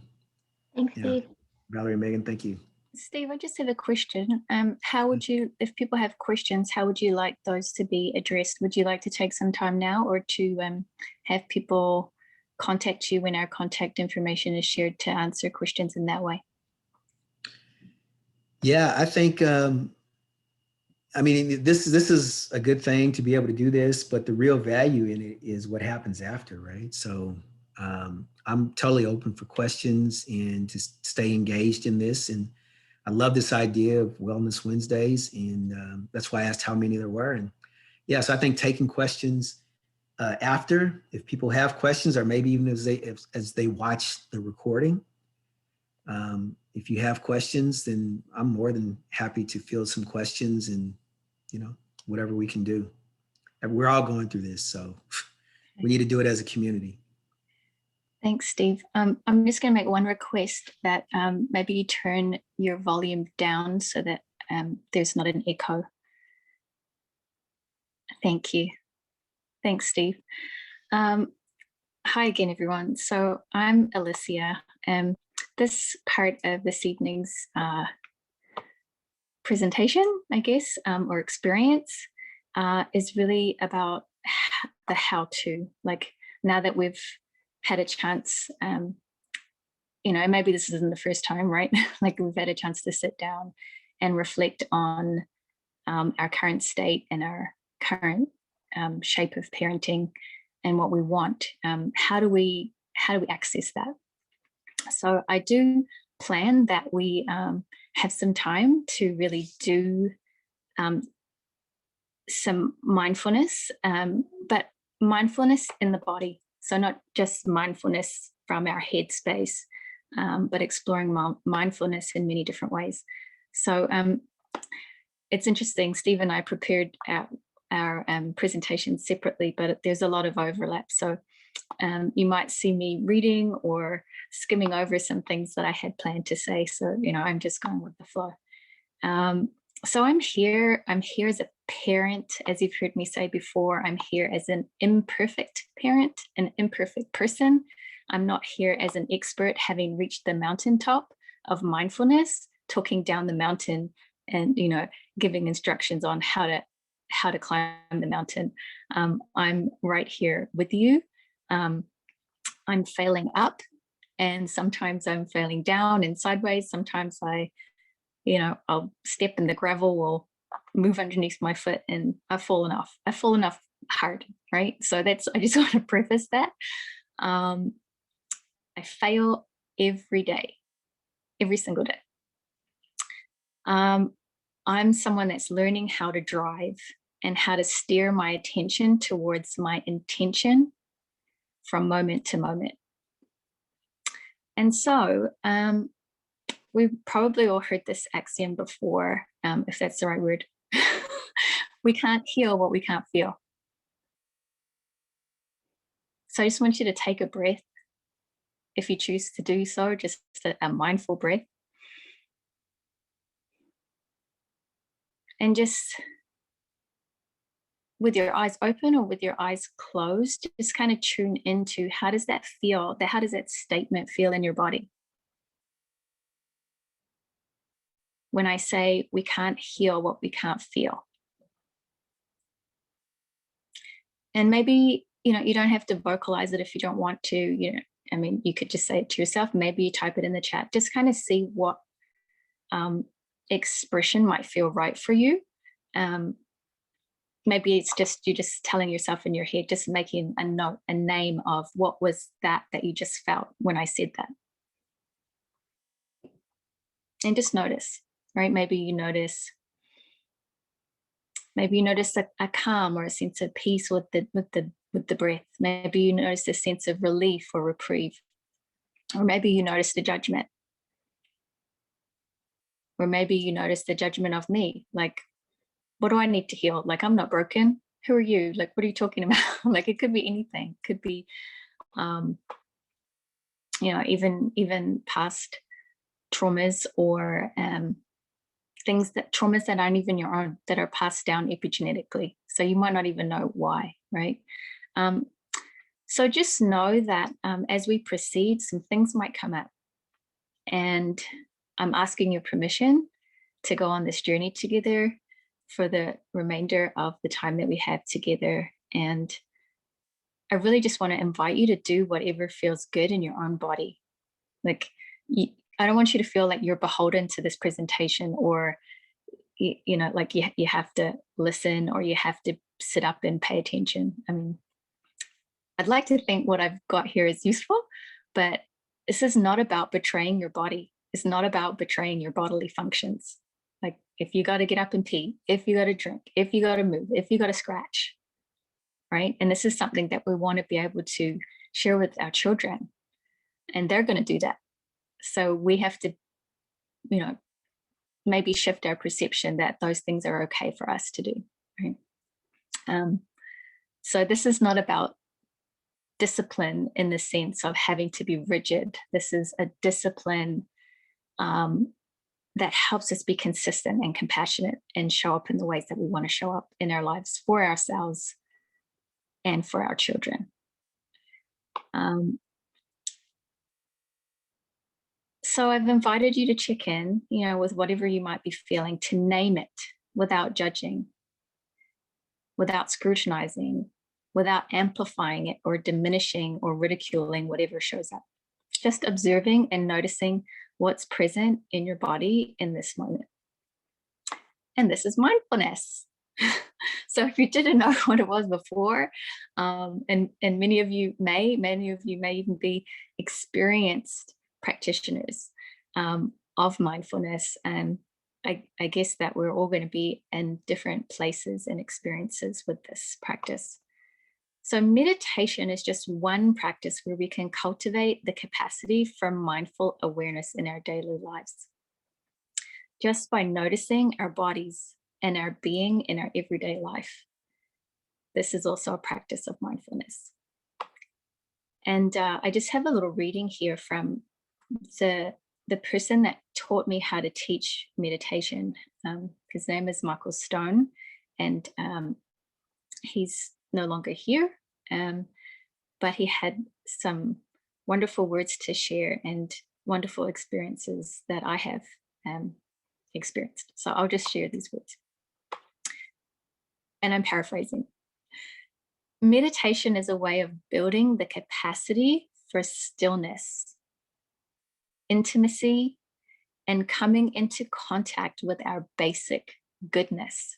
Thanks, Yeah. Steve. Valerie and Megan, thank you. Steve, I just have a question. How would you, if people have questions, how would you like those to be addressed? Would you like to take some time now or to have people contact you when our contact information is shared to answer questions in that way? Yeah, I think, I mean, this is a good thing to be able to do this, but the real value in it is what happens after, right? So I'm totally open for questions and to stay engaged in this. And I love this idea of Wellness Wednesdays. And that's why I asked how many there were. And yeah, so I think taking questions after, if people have questions, or maybe even as they watch the recording, if you have questions, then I'm more than happy to field some questions and, you know, whatever we can do. And we're all going through this, so we need to do it as a community. Thanks, Steve. I'm just going to make one request that maybe you turn your volume down so that there's not an echo. Thank you. Thanks, Steve. Hi again, everyone. So I'm Alicia. This part of this evening's presentation, I guess, or experience is really about the how-to. Like now that we've had a chance, you know, maybe this isn't the first time, right? Like we've had a chance to sit down and reflect on our current state and our current shape of parenting and what we want, how do we access that? So I do plan that we have some time to really do some mindfulness, but mindfulness in the body. So not just mindfulness from our head space, but exploring mindfulness in many different ways. So it's interesting, Steve and I prepared our presentation separately, but there's a lot of overlap. So you might see me reading or skimming over some things that I had planned to say. So, I'm just going with the flow. So I'm here as a parent, as you've heard me say before. I'm here as an imperfect parent, an imperfect person. I'm not here as an expert having reached the mountaintop of mindfulness, talking down the mountain and, giving instructions on how to climb the mountain. I'm right here with you. I'm failing up, and sometimes I'm failing down and sideways. Sometimes I'll step in the gravel or move underneath my foot and I've fallen off. I've fallen off hard, right? So I just want to preface that. I fail every day, every single day. I'm someone that's learning how to drive and how to steer my attention towards my intention from moment to moment. And so we've probably all heard this axiom before, if that's the right word. We can't heal what we can't feel. So I just want you to take a breath, if you choose to do so, just a mindful breath. And just with your eyes open or with your eyes closed, just kind of tune into how does that feel, how does that statement feel in your body? When I say we can't heal what we can't feel. And maybe, you don't have to vocalize it if you don't want to, you could just say it to yourself. Maybe you type it in the chat, just kind of see what expression might feel right for you. Maybe it's just you're just telling yourself in your head, just making a note, a name of what was that you just felt when I said that. And just notice, right? Maybe you notice a calm or a sense of peace with the breath. Maybe you notice a sense of relief or reprieve. Or maybe you notice the judgment. Or maybe you notice the judgment of me, like, what do I need to heal? Like, I'm not broken. Who are you? Like, what are you talking about? Like, it could be anything. It could be, even past traumas or traumas that aren't even your own, that are passed down epigenetically. So you might not even know why, right? So just know that as we proceed, some things might come up. And I'm asking your permission to go on this journey together for the remainder of the time that we have together. And I really just want to invite you to do whatever feels good in your own body. Like, I don't want you to feel like you're beholden to this presentation, or, like you have to listen or you have to sit up and pay attention. I mean, I'd like to think what I've got here is useful, but this is not about betraying your body. It's not about betraying your bodily functions. Like, if you got to get up and pee, if you got to drink, if you got to move, if you got to scratch, right? And this is something that we want to be able to share with our children, and they're going to do that. So we have to, maybe shift our perception that those things are okay for us to do, right? So this is not about discipline in the sense of having to be rigid. This is a discipline that helps us be consistent and compassionate and show up in the ways that we want to show up in our lives for ourselves and for our children. So I've invited you to check in, with whatever you might be feeling, to name it without judging, without scrutinizing, without amplifying it or diminishing or ridiculing whatever shows up. Just observing and noticing what's present in your body in this moment. And this is mindfulness. So if you didn't know what it was before, and many of you may even be experienced practitioners of mindfulness, and I guess that we're all going to be in different places and experiences with this practice. So meditation is just one practice where we can cultivate the capacity for mindful awareness in our daily lives. Just by noticing our bodies and our being in our everyday life. This is also a practice of mindfulness. And I just have a little reading here from the person that taught me how to teach meditation. His name is Michael Stone, and he's no longer here, but he had some wonderful words to share and wonderful experiences that I have experienced. So I'll just share these words. And I'm paraphrasing. Meditation is a way of building the capacity for stillness, intimacy, and coming into contact with our basic goodness.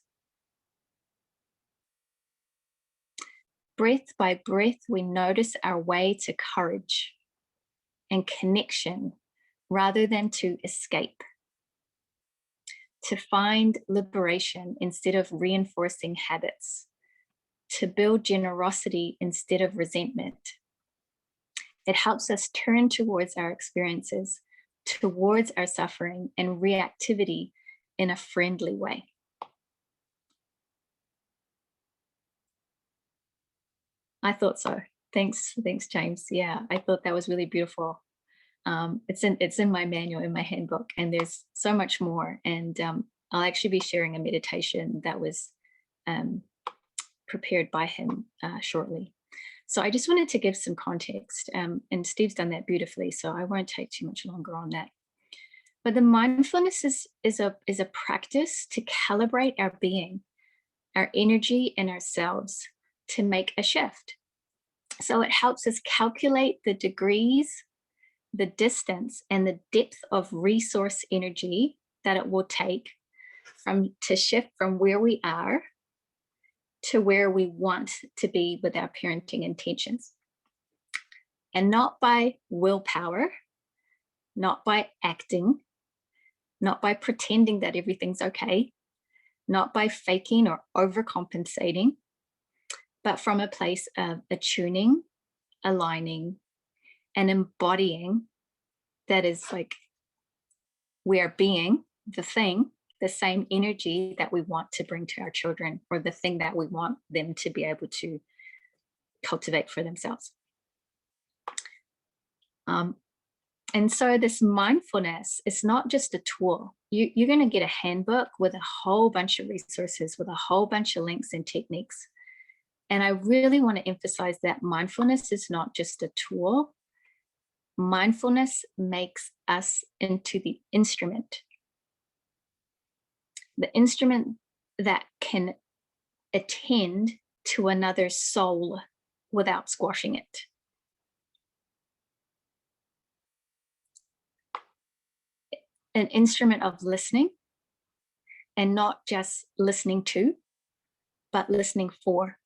Breath by breath, we notice our way to courage and connection rather than to escape. To find liberation instead of reinforcing habits. To build generosity instead of resentment. It helps us turn towards our experiences, towards our suffering and reactivity in a friendly way. I thought so. Thanks, James. Yeah, I thought that was really beautiful. It's in my manual, in my handbook, and there's so much more. And I'll actually be sharing a meditation that was prepared by him shortly. So I just wanted to give some context, and Steve's done that beautifully, so I won't take too much longer on that. But the mindfulness is a practice to calibrate our being, our energy, and ourselves to make a shift. So it helps us calculate the degrees, the distance, and the depth of resource energy that it will take to shift from where we are to where we want to be with our parenting intentions. And not by willpower, not by acting, not by pretending that everything's okay, not by faking or overcompensating, but from a place of attuning, aligning, and embodying. That is like we are being the thing, the same energy that we want to bring to our children, or the thing that we want them to be able to cultivate for themselves. And so this mindfulness is not just a tool. You're going to get a handbook with a whole bunch of resources, with a whole bunch of links and techniques. And I really want to emphasize that mindfulness is not just a tool. Mindfulness makes us into the instrument that can attend to another soul without squashing it. An instrument of listening, and not just listening to, but listening for.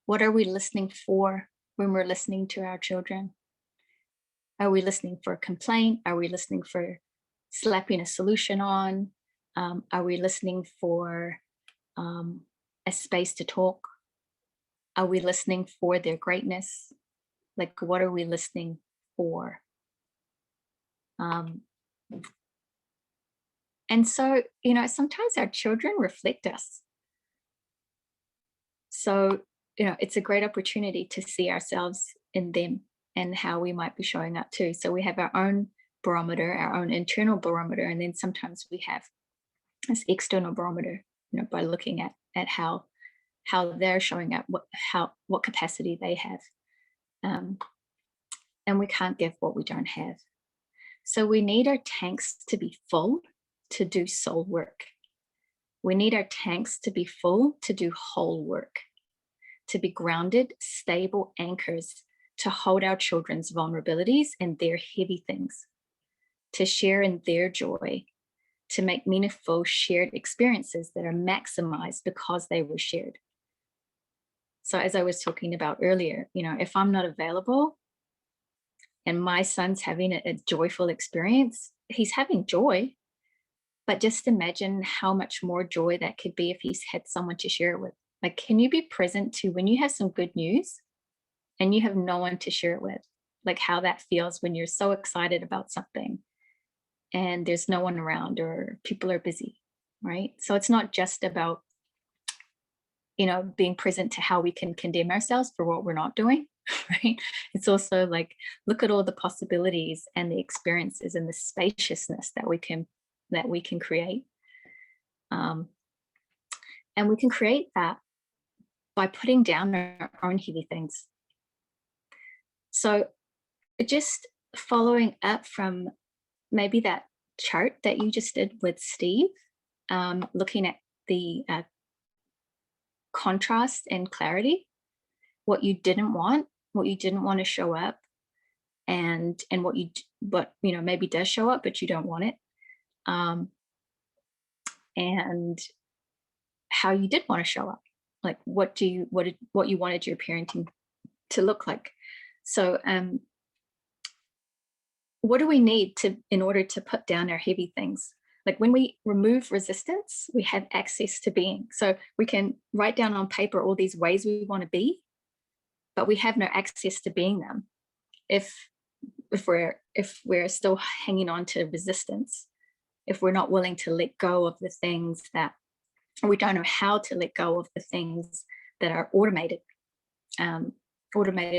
What are we listening for when we're listening to our children? Are we listening for a complaint? Are we listening for slapping a solution on? Are we listening for a space to talk? Are we listening for their greatness? Like, what are we listening for? And so, sometimes our children reflect us. So, it's a great opportunity to see ourselves in them and how we might be showing up too. So we have our own barometer, our own internal barometer, and then sometimes we have this external barometer, by looking at how they're showing up, what capacity they have. And we can't give what we don't have. So we need our tanks to be full to do soul work. We need our tanks to be full to do whole work, to be grounded, stable anchors to hold our children's vulnerabilities and their heavy things, to share in their joy, to make meaningful shared experiences that are maximized because they were shared. So as I was talking about earlier, you know, if I'm not available and my son's having a joyful experience, he's having joy, but just imagine how much more joy that could be if he's had someone to share it with. Like, can you be present to when you have some good news and you have no one to share it with? Like how that feels when you're so excited about something and there's no one around or people are busy, right? So it's not just about, you know, being present to how we can condemn ourselves for what we're not doing, right? It's also like, look at all the possibilities and the experiences and the spaciousness that we can create. And we can create that by putting down our own heavy things. So just following up from maybe that chart that you just did with Steve, looking at the contrast and clarity, what you didn't want to show up, and what you know maybe does show up but you don't want it, and how you did want to show up, like what you wanted your parenting to look like. So what do we need in order to put down our heavy things? Like when we remove resistance, we have access to being. So we can write down on paper all these ways we want to be, but we have no access to being them if we're still hanging on to resistance, if we're not willing to let go of the things that, or we don't know how to let go of the things that are automated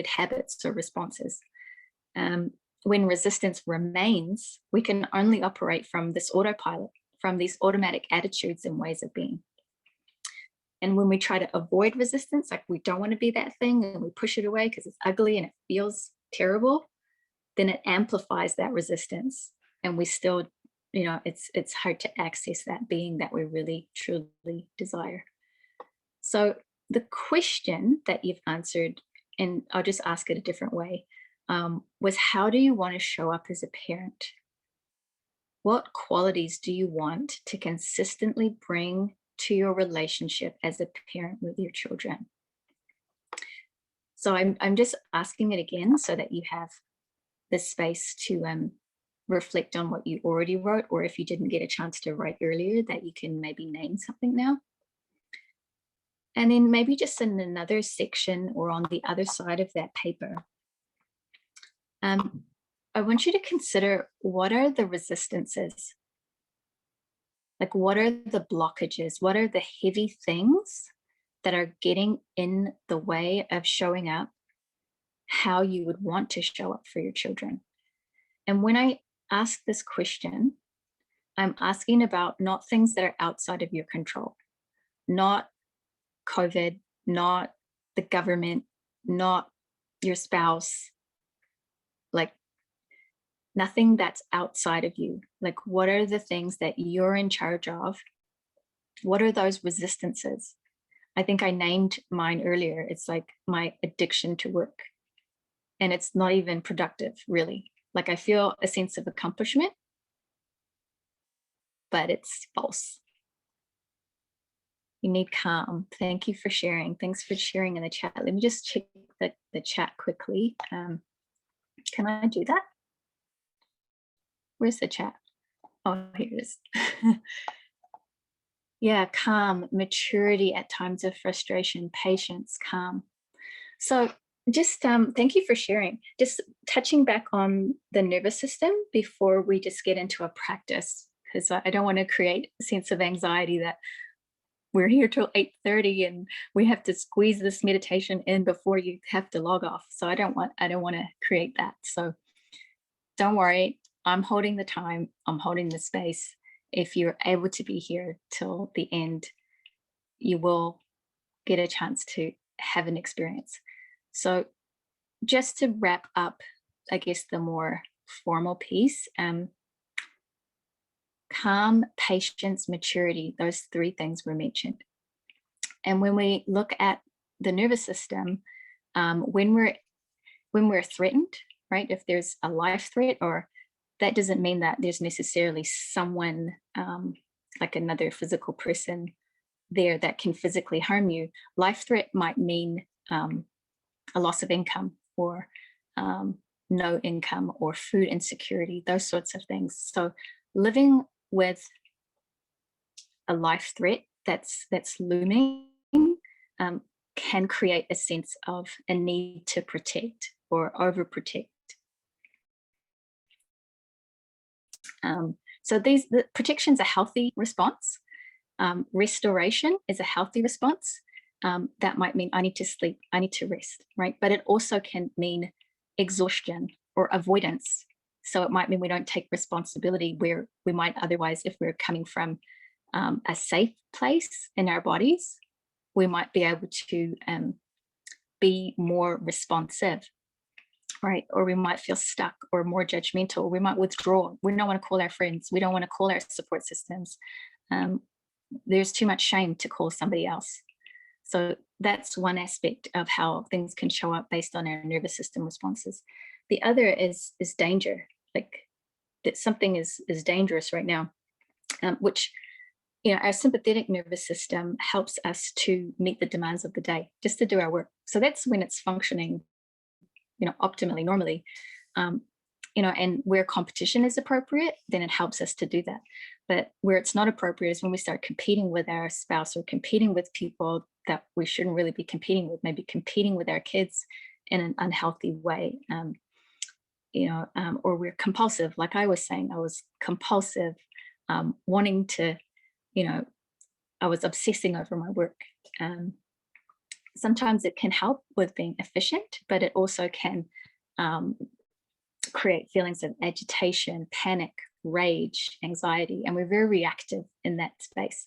habits or responses. When resistance remains, we can only operate from this autopilot, from these automatic attitudes and ways of being. And when we try to avoid resistance, like we don't want to be that thing and we push it away because it's ugly and it feels terrible, then it amplifies that resistance. And we still, you know, it's hard to access that being that we really, truly desire. So the question that you've answered, and I'll just ask it a different way, was how do you want to show up as a parent? What qualities do you want to consistently bring to your relationship as a parent with your children? So I'm just asking it again so that you have the space to reflect on what you already wrote, or if you didn't get a chance to write earlier, that you can maybe name something now. And then maybe just in another section or on the other side of that paper, I want you to consider, what are the resistances? Like, what are the blockages? What are the heavy things that are getting in the way of showing up how you would want to show up for your children? And when I ask this question, I'm asking about not things that are outside of your control, not COVID, not the government, not your spouse, like nothing that's outside of you. Like, what are the things that you're in charge of? What are those resistances? I think I named mine earlier. It's like my addiction to work. And it's not even productive, really. Like, I feel a sense of accomplishment, but it's false. You need calm. Thank you for sharing. Thanks for sharing in the chat. Let me just check the chat quickly. Can I do that? Where's the chat? Oh, here it is. Yeah, calm, maturity at times of frustration, patience, calm. So just thank you for sharing. Just touching back on the nervous system before we just get into a practice, because I don't want to create a sense of anxiety that we're here till 8:30 and we have to squeeze this meditation in before you have to log off. So I don't want to create that. So don't worry, I'm holding the time, I'm holding the space. If you're able to be here till the end, you will get a chance to have an experience. So just to wrap up, I guess, the more formal piece, calm, patience, maturity, those three things were mentioned. And when we look at the nervous system, when we're threatened, right? If there's a life threat or that doesn't mean that there's necessarily someone like another physical person there that can physically harm you. Life threat might mean a loss of income, or no income, or food insecurity, those sorts of things. So living with a life threat that's looming can create a sense of a need to protect or overprotect. So the protection's a healthy response. Restoration is a healthy response. That might mean I need to sleep, I need to rest, right? But it also can mean exhaustion or avoidance. So it might mean we don't take responsibility where we might otherwise, if we're coming from a safe place in our bodies, we might be able to be more responsive, right? Or we might feel stuck or more judgmental. We might withdraw. We don't want to call our friends. We don't want to call our support systems. There's too much shame to call somebody else. So that's one aspect of how things can show up based on our nervous system responses. The other is danger, like that something is dangerous right now, which, you know, our sympathetic nervous system helps us to meet the demands of the day, just to do our work. So that's when it's functioning, you know, optimally, normally, you know, and where competition is appropriate, then it helps us to do that. But where it's not appropriate is when we start competing with our spouse or competing with people that we shouldn't really be competing with, maybe competing with our kids in an unhealthy way, you know, or we're compulsive. Like I was saying, I was compulsive, wanting to, you know, I was obsessing over my work. Sometimes it can help with being efficient, but it also can create feelings of agitation, panic, rage, anxiety, and we're very reactive in that space.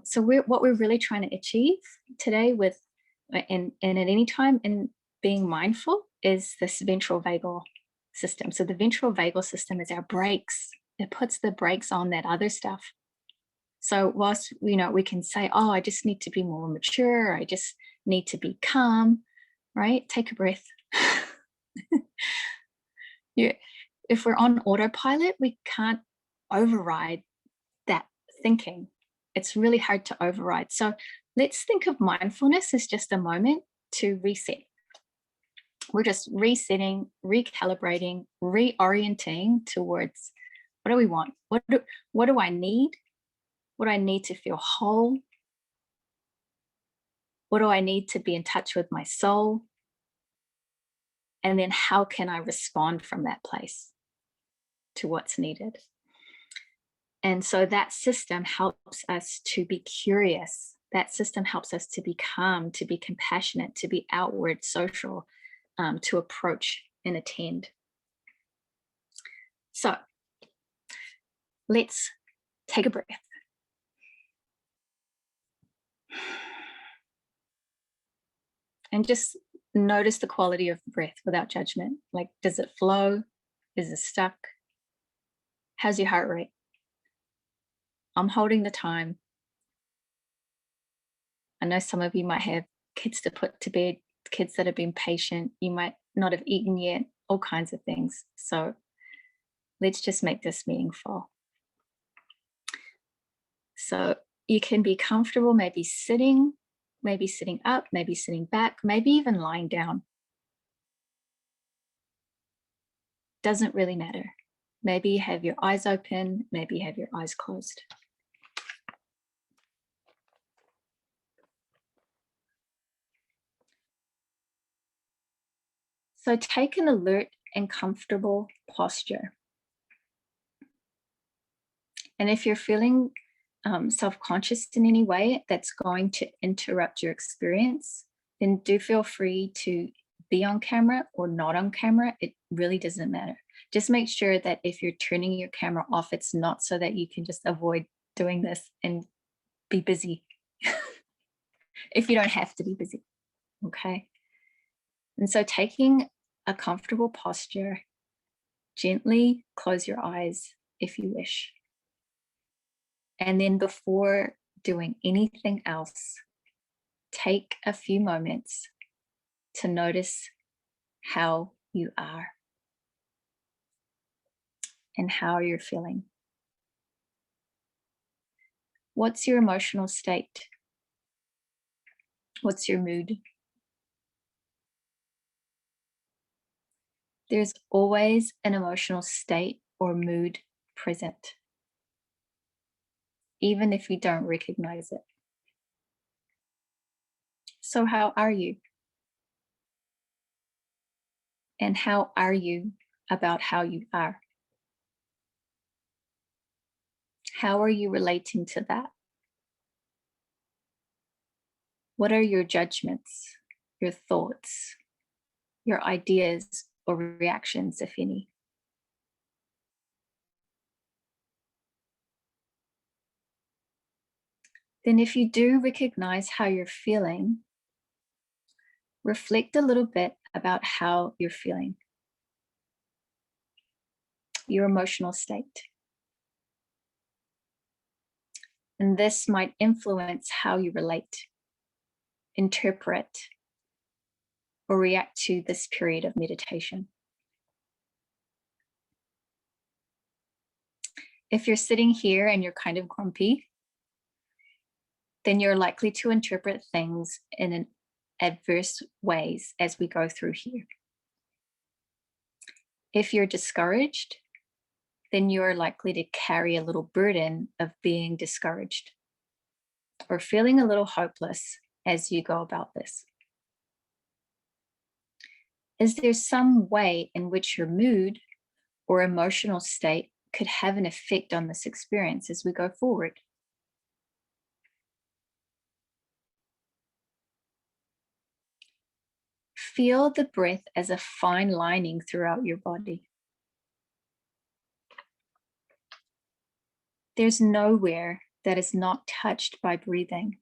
So what we're really trying to achieve today with, and at any time in being mindful, is this ventral vagal system. So the ventral vagal system is our brakes. It puts the brakes on that other stuff. So whilst, you know, we can say, oh, I just need to be more mature, I just need to be calm, right? Take a breath. Yeah. If we're on autopilot, we can't override that thinking. It's really hard to override. So let's think of mindfulness as just a moment to reset. We're just resetting, recalibrating, reorienting towards, what do we want? What do I need? What do I need to feel whole? What do I need to be in touch with my soul? And then how can I respond from that place to what's needed? And so that system helps us to be curious. That system helps us to be calm, to be compassionate, to be outward, social, to approach and attend. So let's take a breath. And just notice the quality of the breath without judgment. Like, does it flow? Is it stuck? How's your heart rate? I'm holding the time. I know some of you might have kids to put to bed, kids that have been patient. You might not have eaten yet, all kinds of things. So let's just make this meaningful. So you can be comfortable, maybe sitting up, maybe sitting back, maybe even lying down. Doesn't really matter. Maybe you have your eyes open, maybe you have your eyes closed. So take an alert and comfortable posture. And if you're feeling self-conscious in any way that's going to interrupt your experience, then do feel free to be on camera or not on camera. It really doesn't matter. Just make sure that if you're turning your camera off, it's not so that you can just avoid doing this and be busy. If you don't have to be busy, okay? And so taking a comfortable posture, gently close your eyes if you wish. And then before doing anything else, take a few moments to notice how you are. and how you're feeling. What's your emotional state? What's your mood? There's always an emotional state or mood present, even if you don't recognize it. So, how are you? And how are you about how you are? How are you relating to that? What are your judgments, your thoughts, your ideas, or reactions, if any? Then, if you do recognize how you're feeling, reflect a little bit about how you're feeling, your emotional state. And this might influence how you relate, interpret, or react to this period of meditation. If you're sitting here and you're kind of grumpy, then you're likely to interpret things in an adverse ways as we go through here. If you're discouraged, then you're likely to carry a little burden of being discouraged or feeling a little hopeless as you go about this. Is there some way in which your mood or emotional state could have an effect on this experience as we go forward? Feel the breath as a fine lining throughout your body. There's nowhere that is not touched by breathing.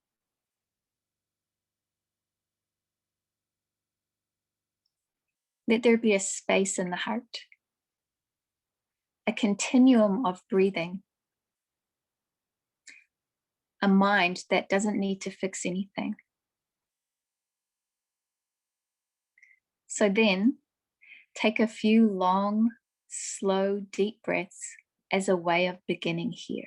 Let there be a space in the heart, a continuum of breathing, a mind that doesn't need to fix anything. So then, take a few long, slow, deep breaths as a way of beginning here.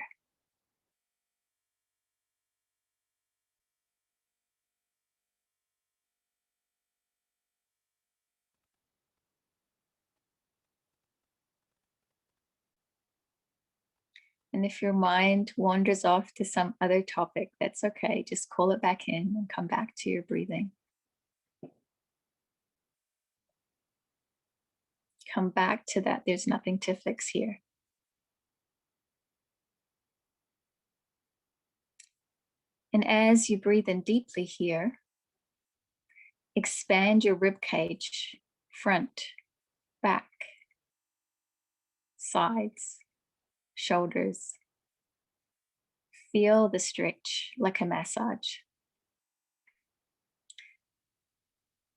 And if your mind wanders off to some other topic, that's okay. Just call it back in and come back to your breathing. Come back to that. There's nothing to fix here. And as you breathe in deeply here, expand your rib cage, front, back, sides, shoulders. Feel the stretch like a massage.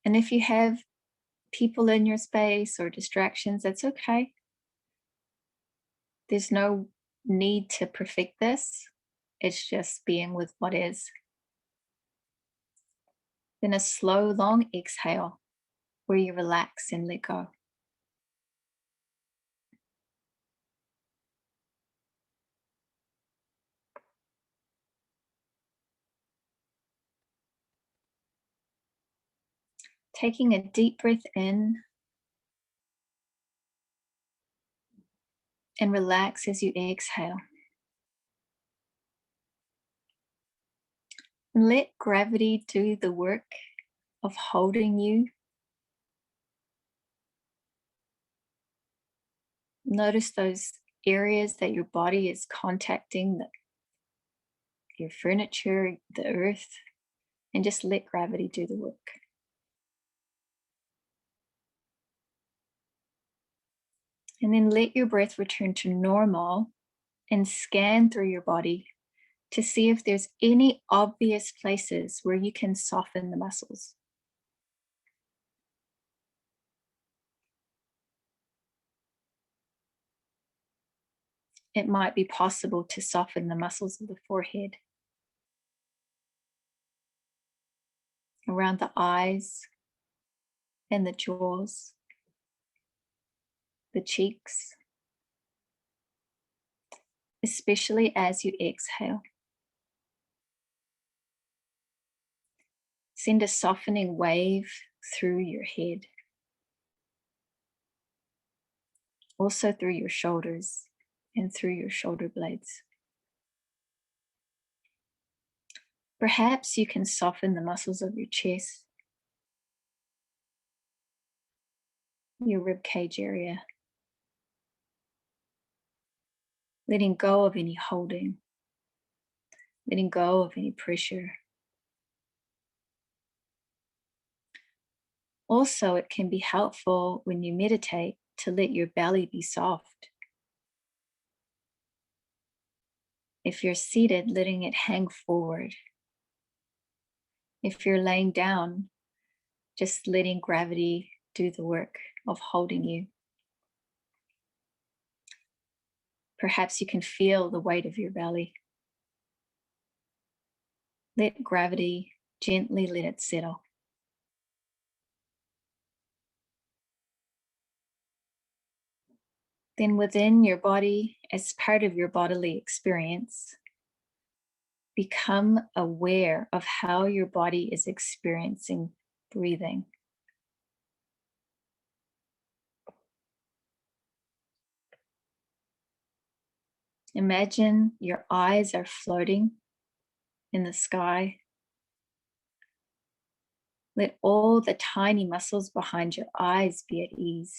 And if you have people in your space or distractions, that's okay. There's no need to perfect this. It's just being with what is. Then a slow, long exhale where you relax and let go. Taking a deep breath in and relax as you exhale. And let gravity do the work of holding you. Notice those areas that your body is contacting, your furniture, the earth, and just let gravity do the work. And then let your breath return to normal and scan through your body to see if there's any obvious places where you can soften the muscles. It might be possible to soften the muscles of the forehead, around the eyes and the jaws, the cheeks, especially as you exhale. Send a softening wave through your head, also through your shoulders and through your shoulder blades. Perhaps you can soften the muscles of your chest, your rib cage area, letting go of any holding, letting go of any pressure. Also, it can be helpful when you meditate to let your belly be soft. If you're seated, letting it hang forward. If you're laying down, just letting gravity do the work of holding you. Perhaps you can feel the weight of your belly. Let gravity gently let it settle. Then within your body, as part of your bodily experience, become aware of how your body is experiencing breathing. Imagine your eyes are floating in the sky. Let all the tiny muscles behind your eyes be at ease.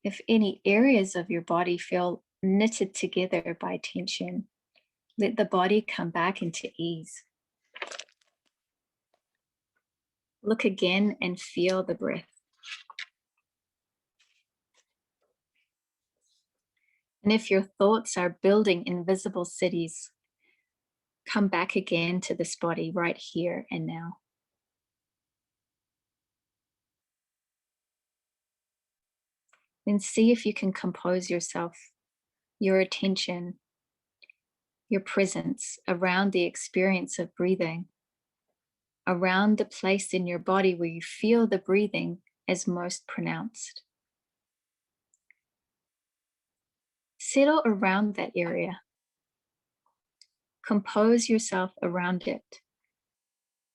If any areas of your body feel knitted together by tension, let the body come back into ease. Look again and feel the breath. And if your thoughts are building invisible cities, come back again to this body right here and now. Then see if you can compose yourself, your attention, your presence around the experience of breathing, around the place in your body where you feel the breathing as most pronounced. Settle around that area. Compose yourself around it,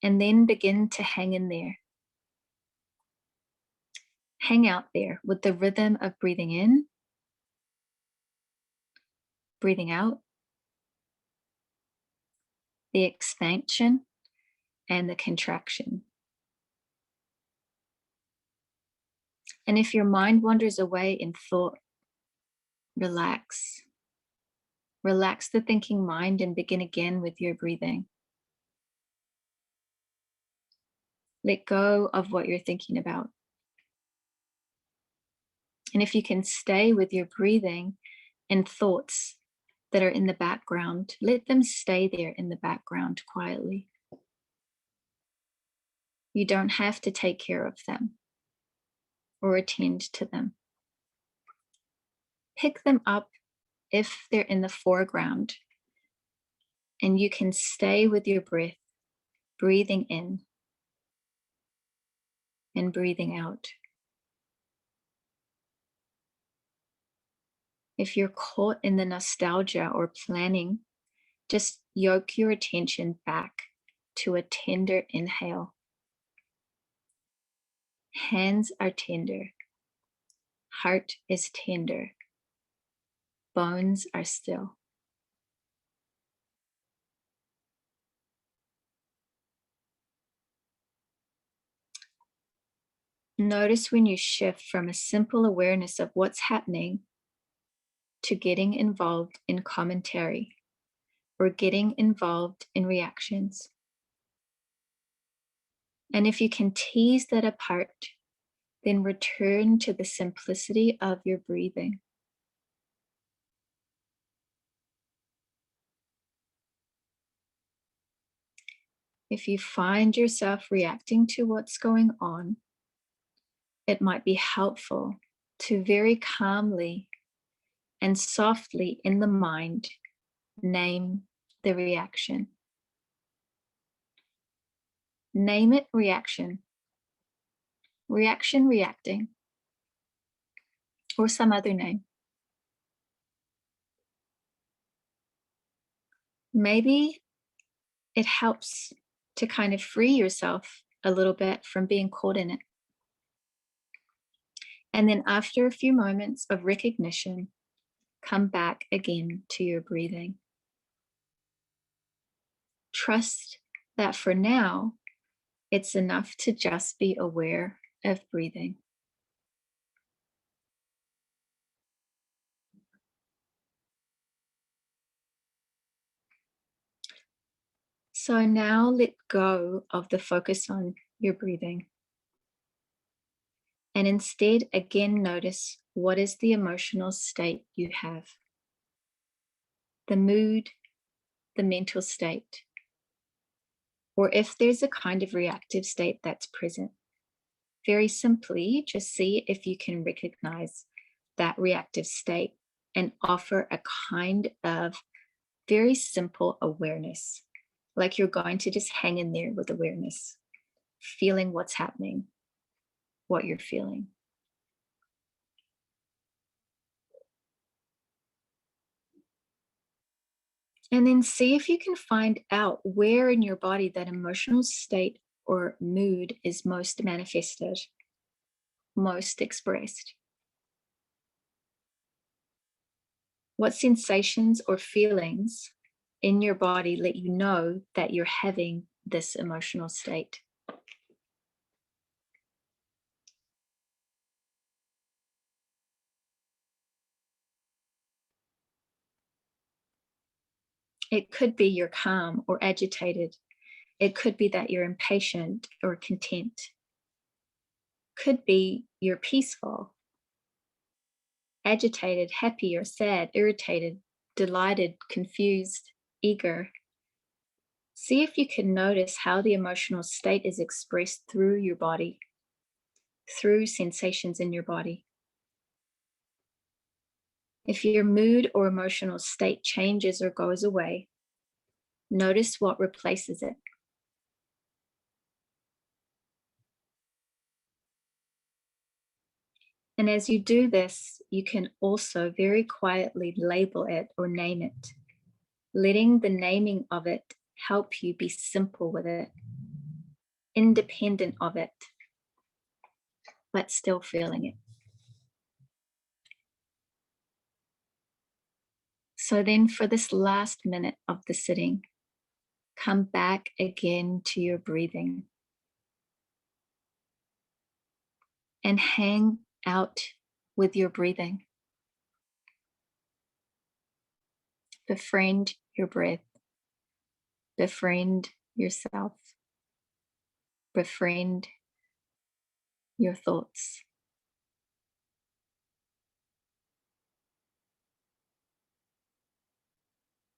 and then begin to hang in there. Hang out there with the rhythm of breathing in, breathing out, the expansion and the contraction. And if your mind wanders away in thought, relax. Relax the thinking mind and begin again with your breathing. Let go of what you're thinking about. And if you can stay with your breathing and thoughts that are in the background, let them stay there in the background quietly. You don't have to take care of them or attend to them. Pick them up if they're in the foreground, and you can stay with your breath, breathing in and breathing out. If you're caught in the nostalgia or planning, just yoke your attention back to a tender inhale. Hands are tender. Heart is tender. Bones are still. Notice when you shift from a simple awareness of what's happening to getting involved in commentary or getting involved in reactions. And if you can tease that apart, then return to the simplicity of your breathing. If you find yourself reacting to what's going on, it might be helpful to very calmly and softly in the mind name the reaction. Name it reaction. reaction, reacting, or some other name. Maybe it helps to kind of free yourself a little bit from being caught in it. And then after a few moments of recognition, come back again to your breathing. Trust that for now, it's enough to just be aware of breathing. So now let go of the focus on your breathing. And instead, again, notice what is the emotional state you have, the mood, the mental state, or if there's a kind of reactive state that's present. Very simply, just see if you can recognize that reactive state and offer a kind of very simple awareness, like you're going to just hang in there with awareness, feeling what's happening, what you're feeling. And then see if you can find out where in your body that emotional state or mood is most manifested, most expressed. What sensations or feelings in your body let you know that you're having this emotional state? It could be you're calm or agitated. It could be that you're impatient or content. Could be you're peaceful, agitated, happy or sad, irritated, delighted, confused, eager. See if you can notice how the emotional state is expressed through your body, through sensations in your body. If your mood or emotional state changes or goes away, notice what replaces it. And as you do this, you can also very quietly label it or name it, letting the naming of it help you be simple with it, independent of it, but still feeling it. So then for this last minute of the sitting, come back again to your breathing and hang out with your breathing. Befriend your breath. Befriend yourself. Befriend your thoughts.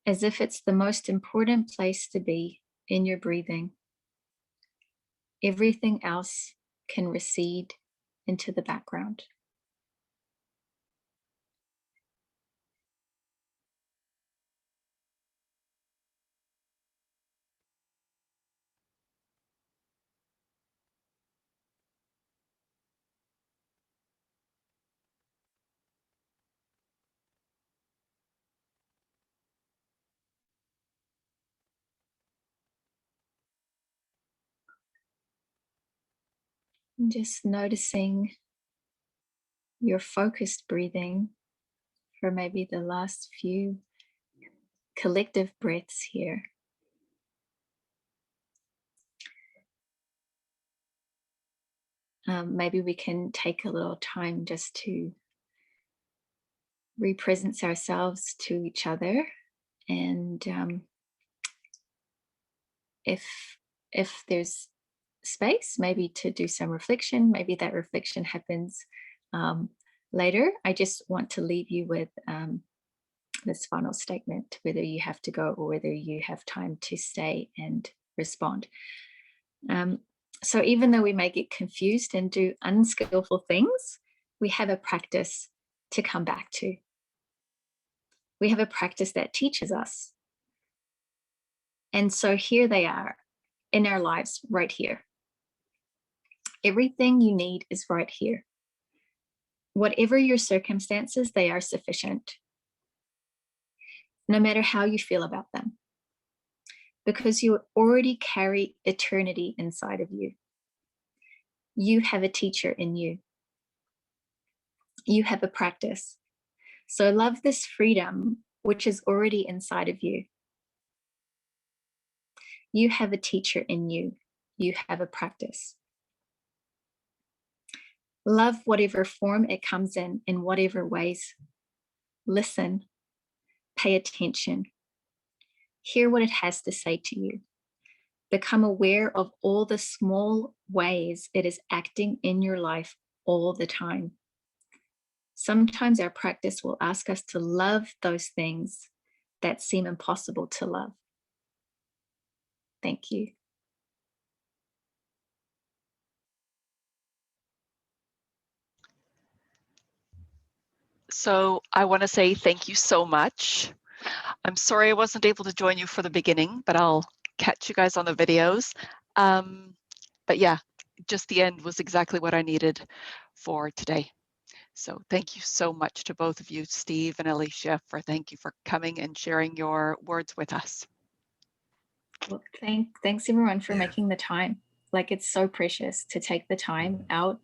As if it's the most important place to be in your breathing. Everything else can recede into the background. And just noticing your focused breathing for maybe the last few collective breaths here. Maybe we can take a little time just to represent ourselves to each other, and if there's space, maybe to do some reflection, maybe that reflection happens later. I just want to leave you with this final statement, whether you have to go or whether you have time to stay and respond. So even though we may get confused and do unskillful things, we have a practice to come back to. We have a practice that teaches us. And so here they are in our lives right here. Everything you need is right here. Whatever your circumstances, they are sufficient, no matter how you feel about them, because you already carry eternity inside of you. You have a teacher in you. You have a practice. So love this freedom, which is already inside of you. You have a teacher in you. You have a practice. Love whatever form it comes in whatever ways. Listen, pay attention. Hear what it has to say to you. Become aware of all the small ways it is acting in your life all the time. Sometimes our practice will ask us to love those things that seem impossible to love. Thank you. So I want to say thank you so much. I'm sorry I wasn't able to join you for the beginning, but I'll catch you guys on the videos. But yeah, just the end was exactly what I needed for today. So thank you so much to both of you, Steve and Alicia, thank you for coming and sharing your words with us. Well, thanks everyone for Yeah. making the time. Like, it's so precious to take the time out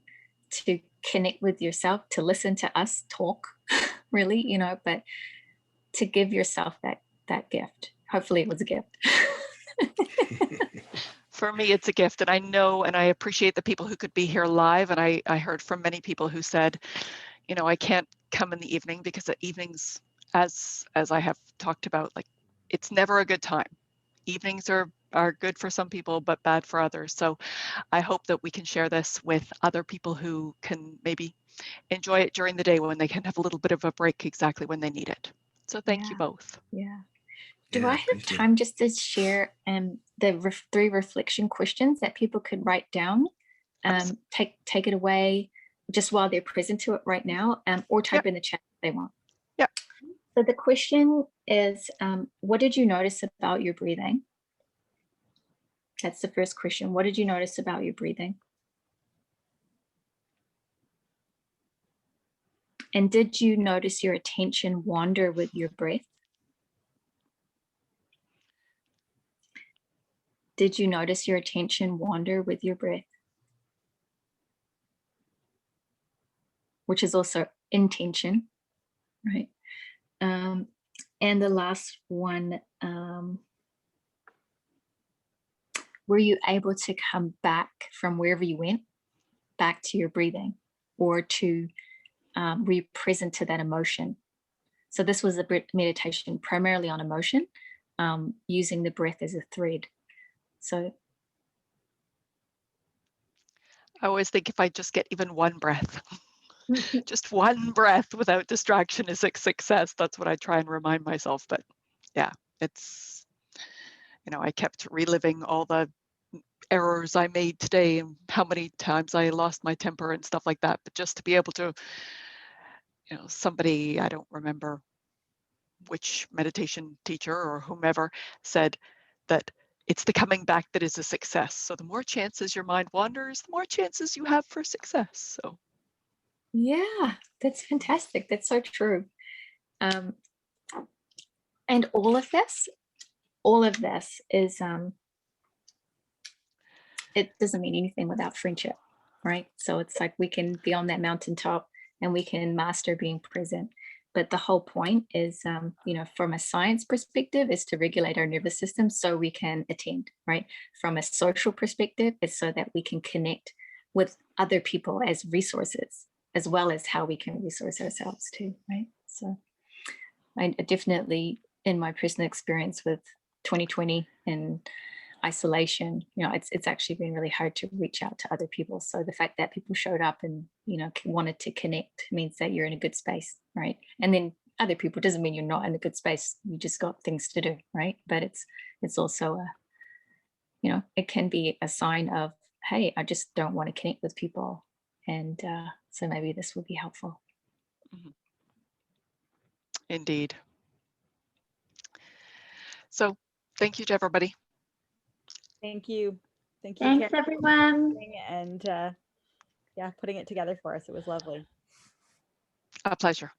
to connect with yourself, to listen to us talk, really, you know, but to give yourself that gift. Hopefully it was a gift. For me, it's a gift, and I know and I appreciate the people who could be here live. And I heard from many people who said, you know, I can't come in the evening because the evenings, as I have talked about, like, it's never a good time. Evenings are good for some people, but bad for others. So I hope that we can share this with other people who can maybe enjoy it during the day when they can have a little bit of a break exactly when they need it. So thank you both. Yeah. Do Yeah, I have appreciate it. time just to share the 3 reflection questions that people could write down? Take it away just while they're present to it right now, or type in the chat if they want. Yeah. So the question is, what did you notice about your breathing? That's the first question. What did you notice about your breathing? And did you notice your attention wander with your breath? Did you notice your attention wander with your breath? Which is also intention, right? And the last one, were you able to come back from wherever you went, back to your breathing, or to were you present to that emotion? So this was a meditation primarily on emotion, using the breath as a thread. So I always think if I just get even one breath, just one breath without distraction is a success. That's what I try and remind myself. But yeah, it's, you know, I kept reliving all the errors I made today and how many times I lost my temper and stuff like that. But just to be able to, you know, somebody, I don't remember which meditation teacher or whomever, said that it's the coming back that is a success. So the more chances your mind wanders, the more chances you have for success. So yeah, that's fantastic. That's so true. And all of this is, it doesn't mean anything without friendship, right? So it's like we can be on that mountaintop and we can master being present. But the whole point is, you know, from a science perspective, is to regulate our nervous system so we can attend, right? From a social perspective, it's so that we can connect with other people as resources, as well as how we can resource ourselves too, right? So I definitely, in my personal experience with 2020 and isolation, you know, it's actually been really hard to reach out to other people. So the fact that people showed up and, you know, wanted to connect means that you're in a good space, right? And then other people doesn't mean you're not in a good space. You just got things to do, right? But it's also a, you know, it can be a sign of, hey, I just don't want to connect with people, and so maybe this will be helpful. indeed. So thank you to everybody. Thank you. Thank you, Thanks, Karen, everyone. and putting it together for us. It was lovely. A pleasure.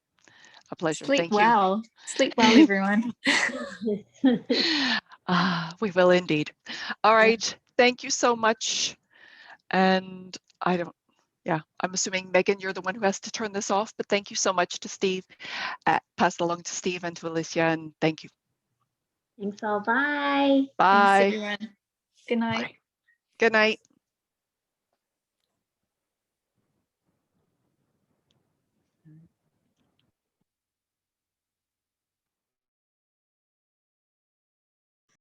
A pleasure. Sleep Thank you. well. Sleep well, everyone. We will indeed. All right. Thank you so much. And I'm assuming, Megan, you're the one who has to turn this off, but thank you so much to Steve. Pass it along to Steve and to Alicia, and thank you. Thanks all. Bye. Bye. Thanks, everyone. Good night. Bye. Good night.